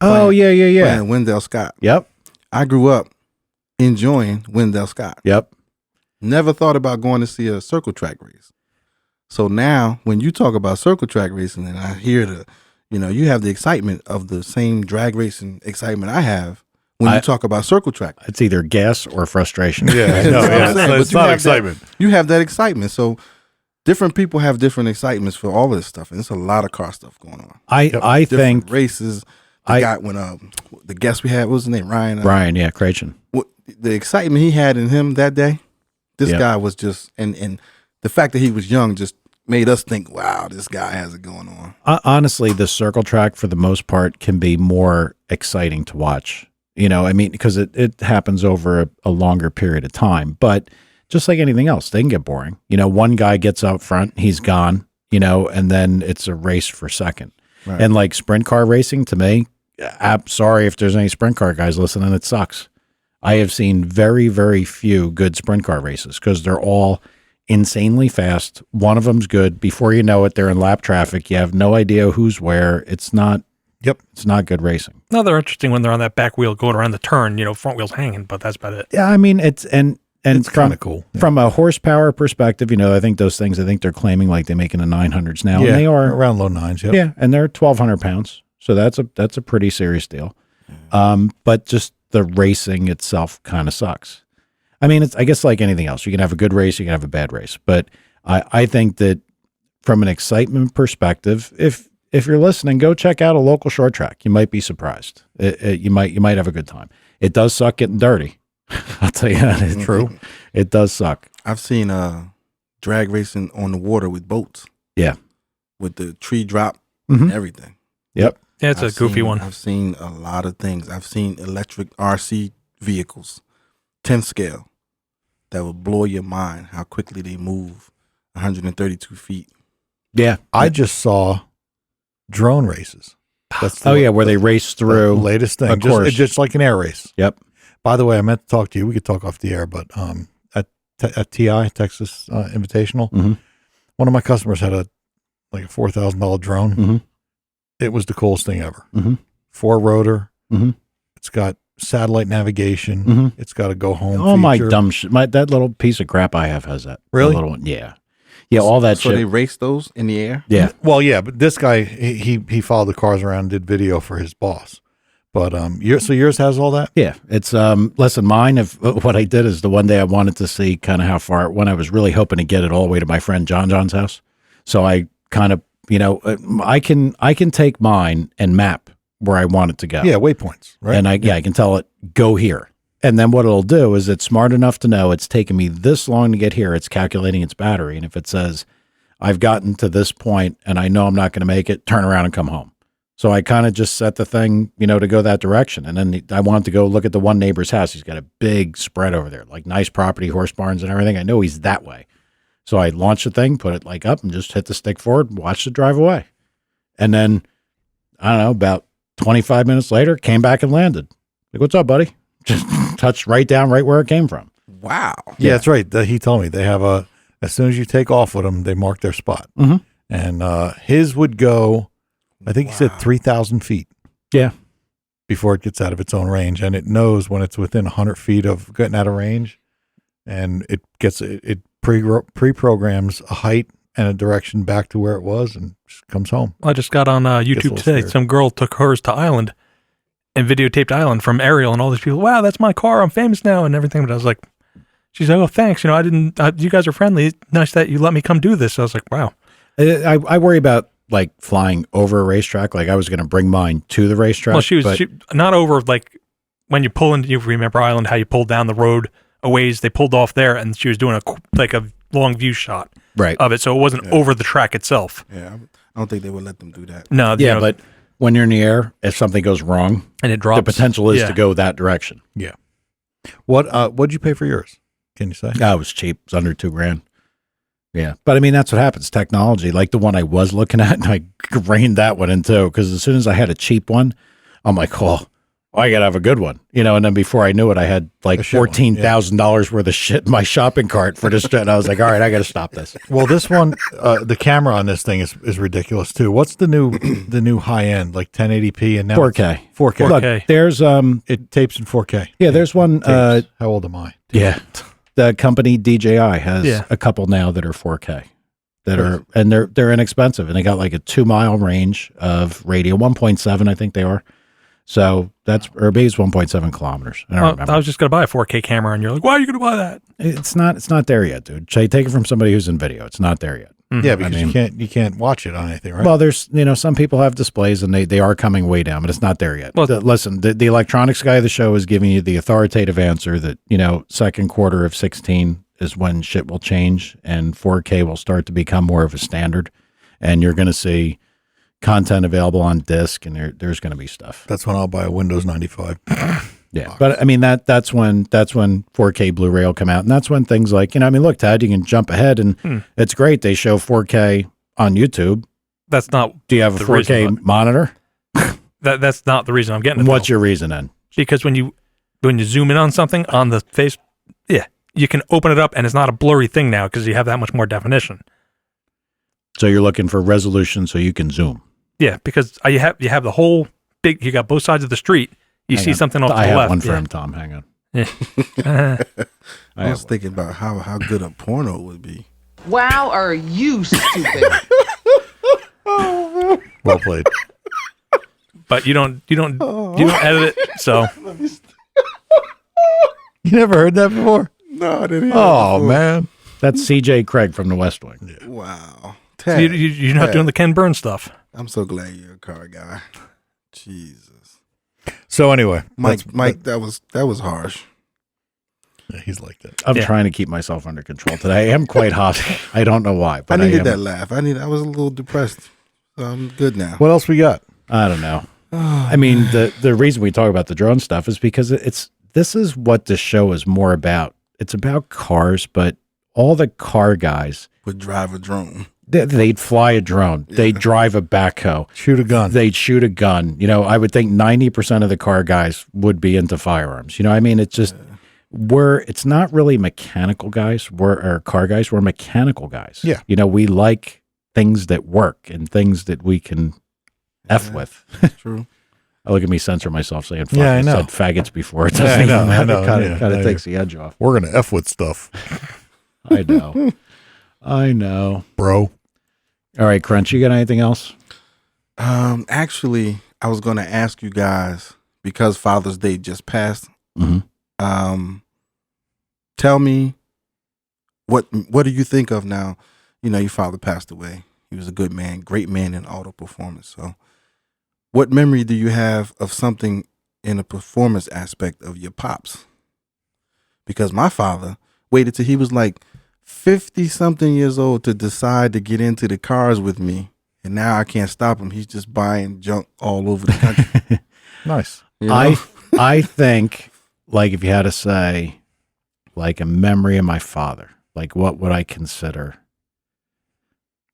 Oh, yeah. Playing Wendell Scott. Yep. I grew up enjoying Wendell Scott. Yep. Never thought about going to see a circle track race. So now when you talk about circle track racing and I hear you have the excitement of the same drag racing excitement I have when you talk about circle track. It's either gas or frustration. Yeah, it's not excitement. You have that excitement. So different people have different excitements for all of this stuff. And there's a lot of car stuff going on. I think races. When the guest we had, what was his name? Ryan, yeah, Creighton. The excitement he had in him that day, this guy was just, and the fact that he was young just made us think, wow, this guy has it going on. Honestly, the circle track for the most part can be more exciting to watch. Because it happens over a longer period of time. But just like anything else, they can get boring. One guy gets out front, he's gone, and then it's a race for second. Right. And like sprint car racing, to me, I'm sorry if there's any sprint car guys listening, it sucks. I have seen very, very few good sprint car races because they're all insanely fast. One of them's good. Before you know it, they're in lap traffic. You have no idea who's where. It's not good racing. No, they're interesting when they're on that back wheel going around the turn, front wheel's hanging, but that's about it. Yeah, I mean, it's it's kind of cool. Yeah. From a horsepower perspective, I think those things, they're claiming like they make in the 900s now. Yeah, and they are around low nines. Yep. Yeah, and they're 1,200 pounds. So that's a pretty serious deal. But just the racing itself kind of sucks. I mean, I guess like anything else, you can have a good race, you can have a bad race. But I think that from an excitement perspective, if you're listening, go check out a local short track. You might be surprised. You might have a good time. It does suck getting dirty. I'll tell you that is true. It does suck. I've seen drag racing on the water with boats. Yeah. With the tree drop and everything. Yep. Yeah, it's a goofy one. I've seen a lot of things. I've seen electric RC vehicles, 10 scale, that will blow your mind how quickly they move 132 feet. Yeah. I just saw drone races. That's where they race through. The latest thing. Just like an air race. Yep. By the way, I meant to talk to you. We could talk off the air, but at TI, Texas Invitational, one of my customers had a $4,000 drone. It was the coolest thing ever. 4-rotor. It's got satellite navigation. It's got a go home. Oh, feature. My dumb shit! That little piece of crap I have has that. Really? Little one. Yeah. All that shit. So they race those in the air. Yeah. Well, yeah, but this guy he followed the cars around and did video for his boss. But so yours has all that? Yeah. It's listen, mine. What I did is the one day I wanted to see kind of how far when I was really hoping to get it all the way to my friend John's house. So I kind of I can take mine and map where I want it to go. Yeah, waypoints, right? And I can tell it go here. And then what it'll do is it's smart enough to know it's taken me this long to get here. It's calculating its battery. And if it says I've gotten to this point and I know I'm not going to make it, turn around and come home. So I kind of just set the thing, to go that direction. And then I wanted to go look at the one neighbor's house. He's got a big spread over there, like nice property, horse barns and everything. I know he's that way. So I launched the thing, put it up and just hit the stick forward, watched it drive away. And then, I don't know, about 25 minutes later, came back and landed. Like, what's up, buddy? Just touched right down right where it came from. Wow. Yeah, that's right. He told me they have as soon as you take off with them, they mark their spot. And his would go, I think he said 3,000 feet. Yeah. Before it gets out of its own range. And it knows when it's within 100 feet of getting out of range. And it pre-programs a height and a direction back to where it was and just comes home. I just got on YouTube today. Scared. Some girl took hers to Island and videotaped Island from aerial, and all these people, wow, that's my car. I'm famous now and everything. But I was like, she's like, oh, thanks. I didn't, you guys are friendly. Nice that you let me come do this. So I was like, wow. I worry about like flying over a racetrack. Like I was going to bring mine to the racetrack. Well, she not over, like when you pull into, you remember Island, how you pulled down the road a ways, they pulled off there and she was doing a long view shot of it. So it wasn't over the track itself. Yeah. I don't think they would let them do that. No. Yeah. But when you're in the air, if something goes wrong and it drops, the potential is to go that direction. Yeah. What'd you pay for yours? Can you say? It was cheap. It was under $2,000. Yeah. But I mean, that's what happens. Technology, like the one I was looking at, and I reined that one in too. Cause as soon as I had a cheap one, I'm like, oh, I got to have a good one, and then before I knew it, I had like $14,000 worth of shit in my shopping cart for this. And I was like, all right, I got to stop this. Well, this one, the camera on this thing is ridiculous too. What's the new high end, like 1080p and now 4K. 4K. Look, there's it tapes in 4K. Yeah, there's one. How old am I? Yeah, the company DJI has a couple now that are 4K. And they're inexpensive, and they got like a 2-mile range of radio, 1.7, I think they are. So that's base 1.7 kilometers. I don't remember. I was just going to buy a 4K camera, and you're like, why are you going to buy that? It's not there yet, dude. Take it from somebody who's in video. It's not there yet. Mm-hmm. Yeah, because you can't watch it on anything, right? Well, there's some people have displays, and they are coming way down, but it's not there yet. Well, listen, the electronics guy of the show is giving you the authoritative answer that second quarter of 16 is when shit will change, and 4K will start to become more of a standard, and you're going to see content available on disc, and there's going to be stuff. That's when I'll buy a Windows 95. Yeah, but I mean that's when 4K Blu-ray will come out, and that's when things like look, Ted, you can jump ahead, and it's great. They show 4K on YouTube. That's not. Do you have a 4K monitor? That's not the reason I'm getting it. What's your reason then? Because when you zoom in on something on the face, you can open it up, and it's not a blurry thing now because you have that much more definition. So you're looking for resolution so you can zoom. Yeah, because you have the whole big. You got both sides of the street. You see something off to the left. I have one for him, Tom. Hang on. Yeah. I was thinking about how good a porno would be. Wow, are you stupid? Well played. But you don't edit it, so. You never heard that before? No, I didn't hear Oh, man. That's C.J. Craig from The West Wing. Yeah. Wow. So you're not doing the Ken Burns stuff. I'm so glad you're a car guy. Jesus. So anyway, Mike, that was harsh. Yeah, he's like that. I'm trying to keep myself under control today. I am quite hot. I don't know why, but I needed that laugh. I was a little depressed. So I'm good now. What else we got? I don't know. I mean, the reason we talk about the drone stuff is because this is what the show is more about. It's about cars, but all the car guys would drive a drone. They'd fly a drone. Yeah. They'd drive a backhoe. Shoot a gun. They'd shoot a gun. I would think 90% of the car guys would be into firearms. I mean, it's just it's not really mechanical guys. We're car guys. We're mechanical guys. Yeah. We like things that work and things that we can F with. That's true. I look at me censor myself saying fuck. I know. Said faggots before. It doesn't even matter. It kind of takes the edge off. We're going to F with stuff. I know. Bro. All right, Crunch, you got anything else? Actually, I was going to ask you guys, because Father's Day just passed, tell me, what do you think of now? Your father passed away. He was a good man, great man in auto performance. So what memory do you have of something in a performance aspect of your pops? Because my father waited till he was like 50-something years old to decide to get into the cars with me. And now I can't stop him. He's just buying junk all over the country. Nice. I think, like, if you had to say, like, a memory of my father, like, what would I consider?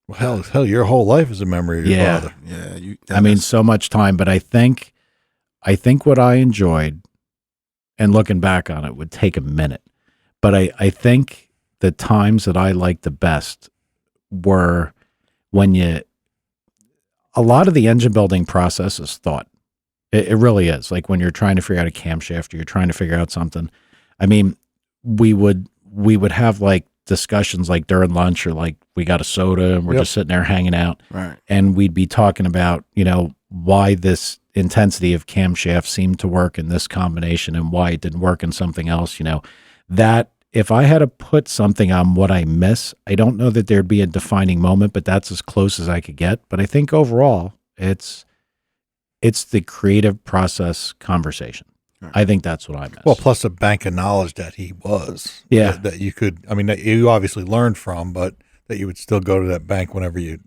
Well, hell, your whole life is a memory of your father. Yeah. I mean, so much time, but I think what I enjoyed, and looking back on it, would take a minute. But I think the times that I liked the best were when a lot of the engine building process is thought. It really is. Like when you're trying to figure out a camshaft, or you're trying to figure out something. I mean, we would have like discussions like during lunch, or like we got a soda and we're just sitting there hanging out. Right. And we'd be talking about, why this intensity of camshaft seemed to work in this combination and why it didn't work in something else, that if I had to put something on what I miss, I don't know that there'd be a defining moment, but that's as close as I could get. But I think overall, it's the creative process conversation. Right. I think that's what I miss. Well, plus a bank of knowledge that he was. Yeah. That you could, I mean, that you obviously learned from, but that you would still go to that bank whenever you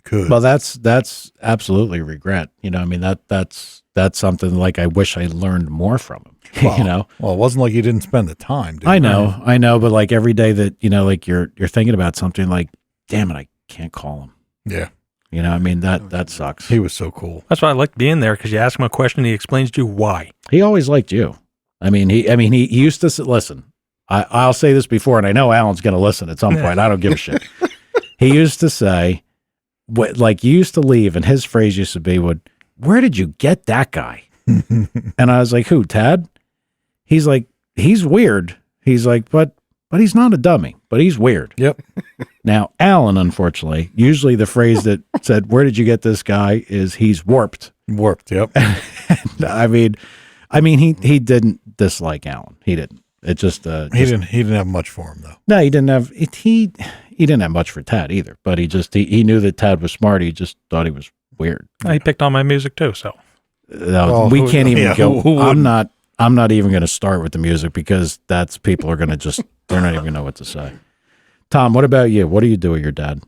could. Well, that's absolutely regret. I mean, that's something like I wish I learned more from him. Well, Well, it wasn't like you didn't spend the time. I know, but like every day that like you're thinking about something, like, damn it, I can't call him. Yeah. You know, I mean, that sucks. He was so cool. That's why I liked being there, because you ask him a question, he explains to you why. He always liked you. He used to listen. I'll say this before, and I know Alan's going to listen at some point. I don't give a shit. He used to say, like, you used to leave, and his phrase used to be, where did you get that guy? And I was like, who, Tad? He's like, he's weird. He's like, but he's not a dummy, but he's weird. Yep. Now, Alan, unfortunately, usually the phrase that said, where did you get this guy, is he's warped. Warped, yep. I mean, he didn't dislike Alan. He didn't. It just he didn't have much for him though. No, he didn't have it. He didn't have much for Tad either. But he knew that Tad was smart. He just thought he was weird. He picked on my music too, so we can't even go. who I'm not even going to start with the music, because that's people are going to just, they're not even going to know what to say. Tom, what about you? What do you do with your dad?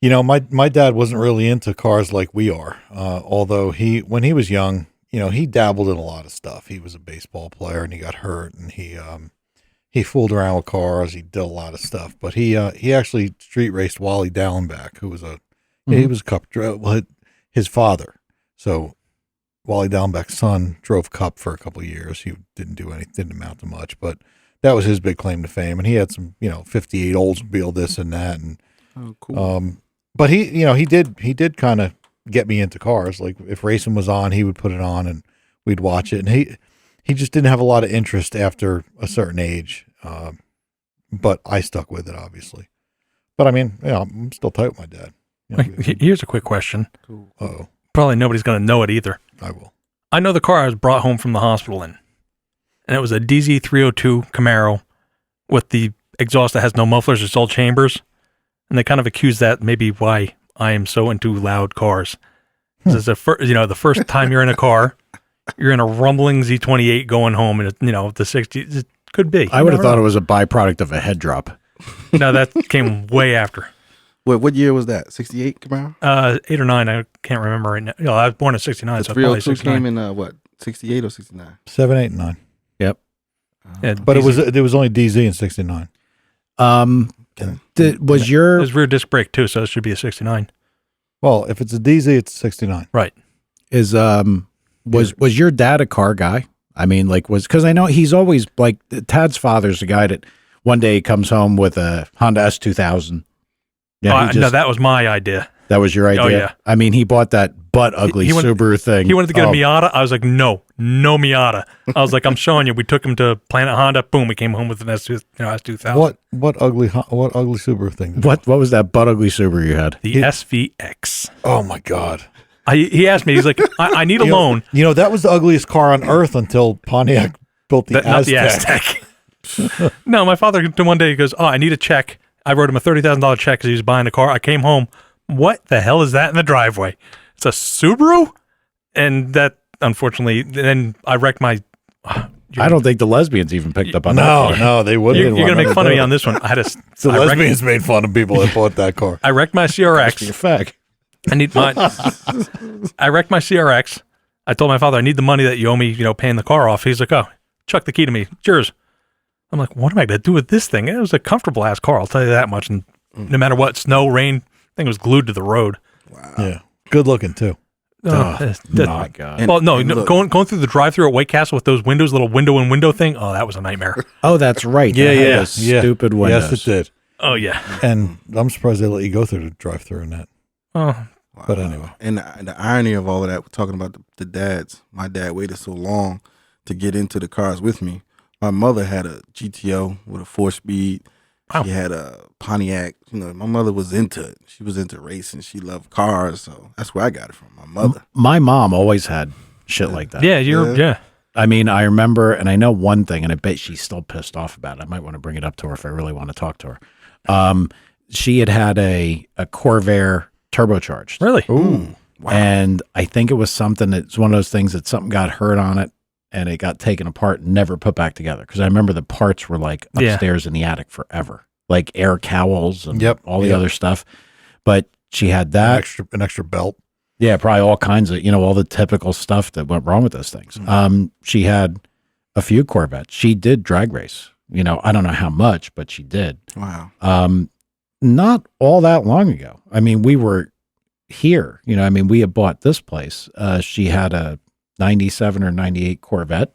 You know, my dad wasn't really into cars like we are. Although when he was young, you know, he dabbled in a lot of stuff. He was a baseball player and he got hurt, and he fooled around with cars. He did a lot of stuff, but he actually street raced Wally Dallenbach, who was he was a cup his father. So Wally Dallenbach's son drove Cup for a couple of years. He didn't amount to much, but that was his big claim to fame. And he had some, you know, 58 Oldsmobile, this and that. And, cool. But he did kind of get me into cars. Like if racing was on, he would put it on and we'd watch it. And he just didn't have a lot of interest after a certain age. But I stuck with it, obviously. But I mean, yeah, I'm still tight with my dad. You know, here's a quick question. Cool. Uh-oh. Probably nobody's going to know it either. I will. I know the car I was brought home from the hospital in, and it was a DZ302 Camaro with the exhaust that has no mufflers, it's all chambers. And they kind of accuse that maybe why I am so into loud cars. This is the first time you're in a car, you're in a rumbling Z28 going home, and the 60, it could be. I would have thought it was a byproduct of a head drop. No, that came way after. What year was that? 68 Camaro? 8 or 9, I can't remember right now. I was born in 69, so probably 302 69. came in what? 68 or 69? 7, 8, and 9. Yep. Yeah, But it was only DZ in 69. Was It your was rear disc brake too, so it should be a 69. Well, if it's a DZ, it's 69. Right. was your dad a car guy? I mean, because I know he's always like Tad's father's the guy that one day he comes home with a Honda S2000. Yeah, No, that was my idea. That was your idea. Oh, yeah. I mean, he bought that butt ugly Subaru thing. He wanted to get a Miata. I was like, no Miata. I was like, I'm showing you. We took him to Planet Honda. Boom, we came home with an S2000. What ugly Subaru thing? What was that butt ugly Subaru you had? The SVX. Oh my God. He asked me. He's like, I need a loan. You know, that was the ugliest car on earth until Pontiac built the Not the Aztec. Aztec. No, my father one day he goes, I need a check. I wrote him a $30,000 check because he was buying a car. I came home. What the hell is that in the driveway? It's a Subaru? And that, unfortunately, then I wrecked my... I don't think the lesbians even picked up on that. No, they wouldn't. You're going to make fun of me on this one. The lesbians made fun of people that bought that car. I wrecked my CRX. Your fact. I wrecked my CRX. I told my father, I need the money that you owe me, paying the car off. He's like, oh, chuck the key to me. It's yours. I'm like, what am I going to do with this thing? And it was a comfortable ass car, I'll tell you that much. And no matter what, snow, rain, thing was glued to the road. Wow. Yeah. Good looking too. My God. Well, going through the drive-through at White Castle with those windows, little window thing. Oh, that was a nightmare. Oh, that's right. Yeah, That had yeah. those Stupid windows. Yes, it did. Oh, yeah. And I'm surprised they let you go through the drive-through in that. Oh, Wow. But anyway. And the irony of all of that, we're talking about the dads. My dad waited so long to get into the cars with me. My mother had a GTO with a 4-speed. Wow. She had a Pontiac. My mother was into it. She was into racing. She loved cars. So that's where I got it from, my mother. My mom always had shit like that. yeah. I mean, I remember, and I know one thing, and I bet she's still pissed off about it. I might want to bring it up to her if I really want to talk to her. She had a Corvair turbocharged. Really? Ooh. Wow. And I think it was something that's one of those things that something got hurt on it and it got taken apart and never put back together. Because I remember the parts were like upstairs in the attic forever, like air cowls and all the other stuff. But she had that. An extra belt. Yeah, probably all kinds of, all the typical stuff that went wrong with those things. Mm-hmm. She had a few Corvettes. She did drag race. I don't know how much, but she did. Wow. Not all that long ago. I mean, we were here. You know, I mean, we had bought this place. She had a 97 or 98 Corvette.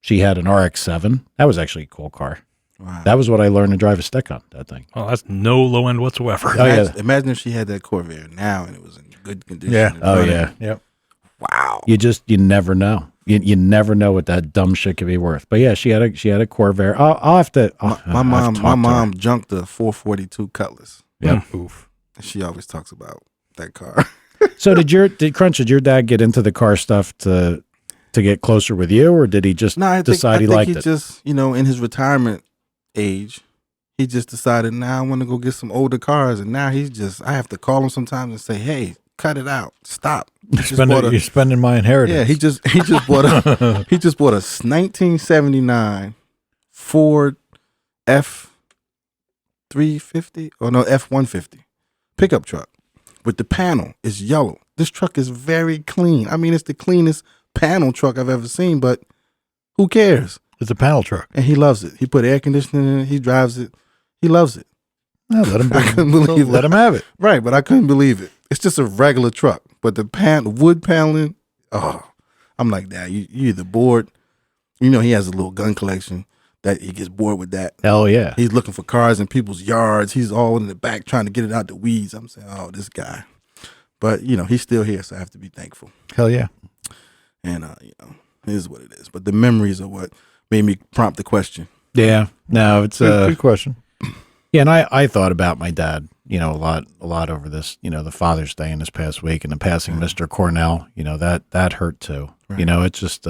She had an RX-7. That was actually a cool car. Wow. That was what I learned to drive a stick on, that thing. Well, that's no low end whatsoever. Oh, yeah. Imagine if she had that Corvette now and it was in good condition. Yeah. and Oh, running. yeah. Yep. Wow. You never know. You never know what that dumb shit could be worth. But yeah, she had a Corvair. I'll have to. My mom junked the 442 Cutlass. Yep. Oof. She always talks about that car. So did your dad get into the car stuff to get closer with you, or did he just decide he liked it? Just, in his retirement age, he just decided, now I want to go get some older cars. And now I have to call him sometimes and say, hey, cut it out. Stop. You're spending my inheritance. Yeah, he just bought a 1979 Ford F350 or no F150 pickup truck with the panel. It's yellow. This truck is very clean. I mean, it's the cleanest panel truck I've ever seen, but who cares? It's a panel truck. And he loves it. He put air conditioning in it. He drives it. He loves it. No, let him. I couldn't believe let it. him have it. Right, but I couldn't believe it. It's just a regular truck, but the wood paneling. Oh, I'm like, Dad, you either bored. He has a little gun collection that he gets bored with that. Hell yeah. He's looking for cars in people's yards. He's all in the back trying to get it out the weeds. I'm saying, oh, this guy. But he's still here, so I have to be thankful. Hell yeah. And it is what it is. But the memories are what made me prompt the question. Yeah. No, it's Good question. Yeah, and I thought about my dad, a lot over this, the Father's Day in this past week and the passing of Mr. Cornell, that hurt too. Right. It's just,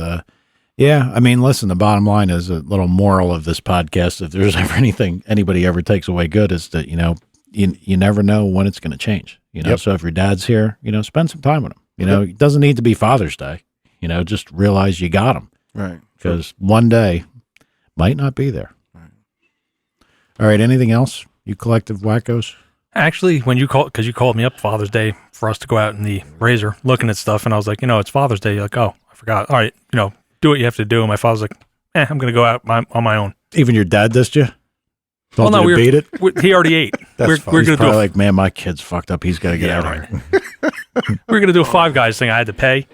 yeah, I mean, listen, the bottom line is a little moral of this podcast. If there's ever anything anybody ever takes away good is that, you never know when it's going to change, Yep. So if your dad's here, spend some time with him, It doesn't need to be Father's Day, just realize you got him. Right. Because one day might not be there. All right. Anything else, you collective wackos? Actually, when you because you called me up Father's Day for us to go out in the Razor looking at stuff, and I was like, it's Father's Day. You're like, oh, I forgot. All right, do what you have to do. And my father's like, I'm going to go out on my own. Even your dad dissed you? Well, no, we beat it. He already ate. We're He's going to probably like, man, my kid's fucked up. He's got to get out of here. We're going to do a Five Guys thing. I had to pay.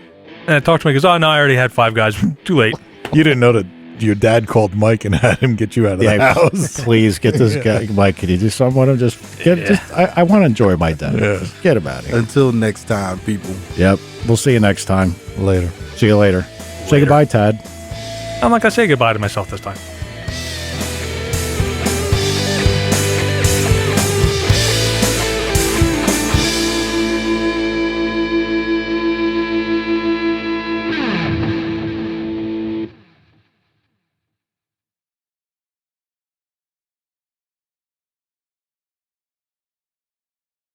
And I talked to him. He goes, oh, no, I already had Five Guys. Too late. You didn't know that your dad called Mike and had him get you out of the house. Please get this guy. Mike, can you do something with him? I want to enjoy my dad. Yeah. Just get him out of here. Until next time, people. Yep. We'll see you next time. Later. See you later. Say goodbye, Tad. I'm not going to say goodbye to myself this time.